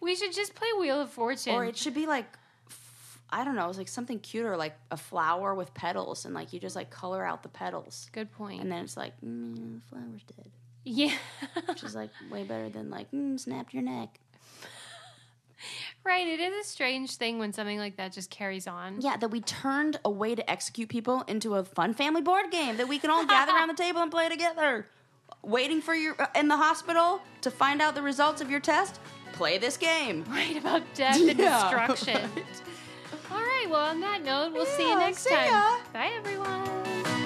S1: We should just play Wheel of Fortune.
S2: Or it should be like, I don't know, it's like something cuter, like a flower with petals, and like you just like color out the petals.
S1: Good point.
S2: And then it's like, the flower's dead.
S1: Yeah.
S2: Which is like way better than like, snapped your neck.
S1: Right, it is a strange thing when something like that just carries on.
S2: Yeah, that we turned a way to execute people into a fun family board game that we can all gather around the table and play together. Waiting for you in the hospital to find out the results of your test? Play this game.
S1: Right, about death and destruction. Right. All right, well, on that note, we'll see you next time.
S2: Ya.
S1: Bye, everyone.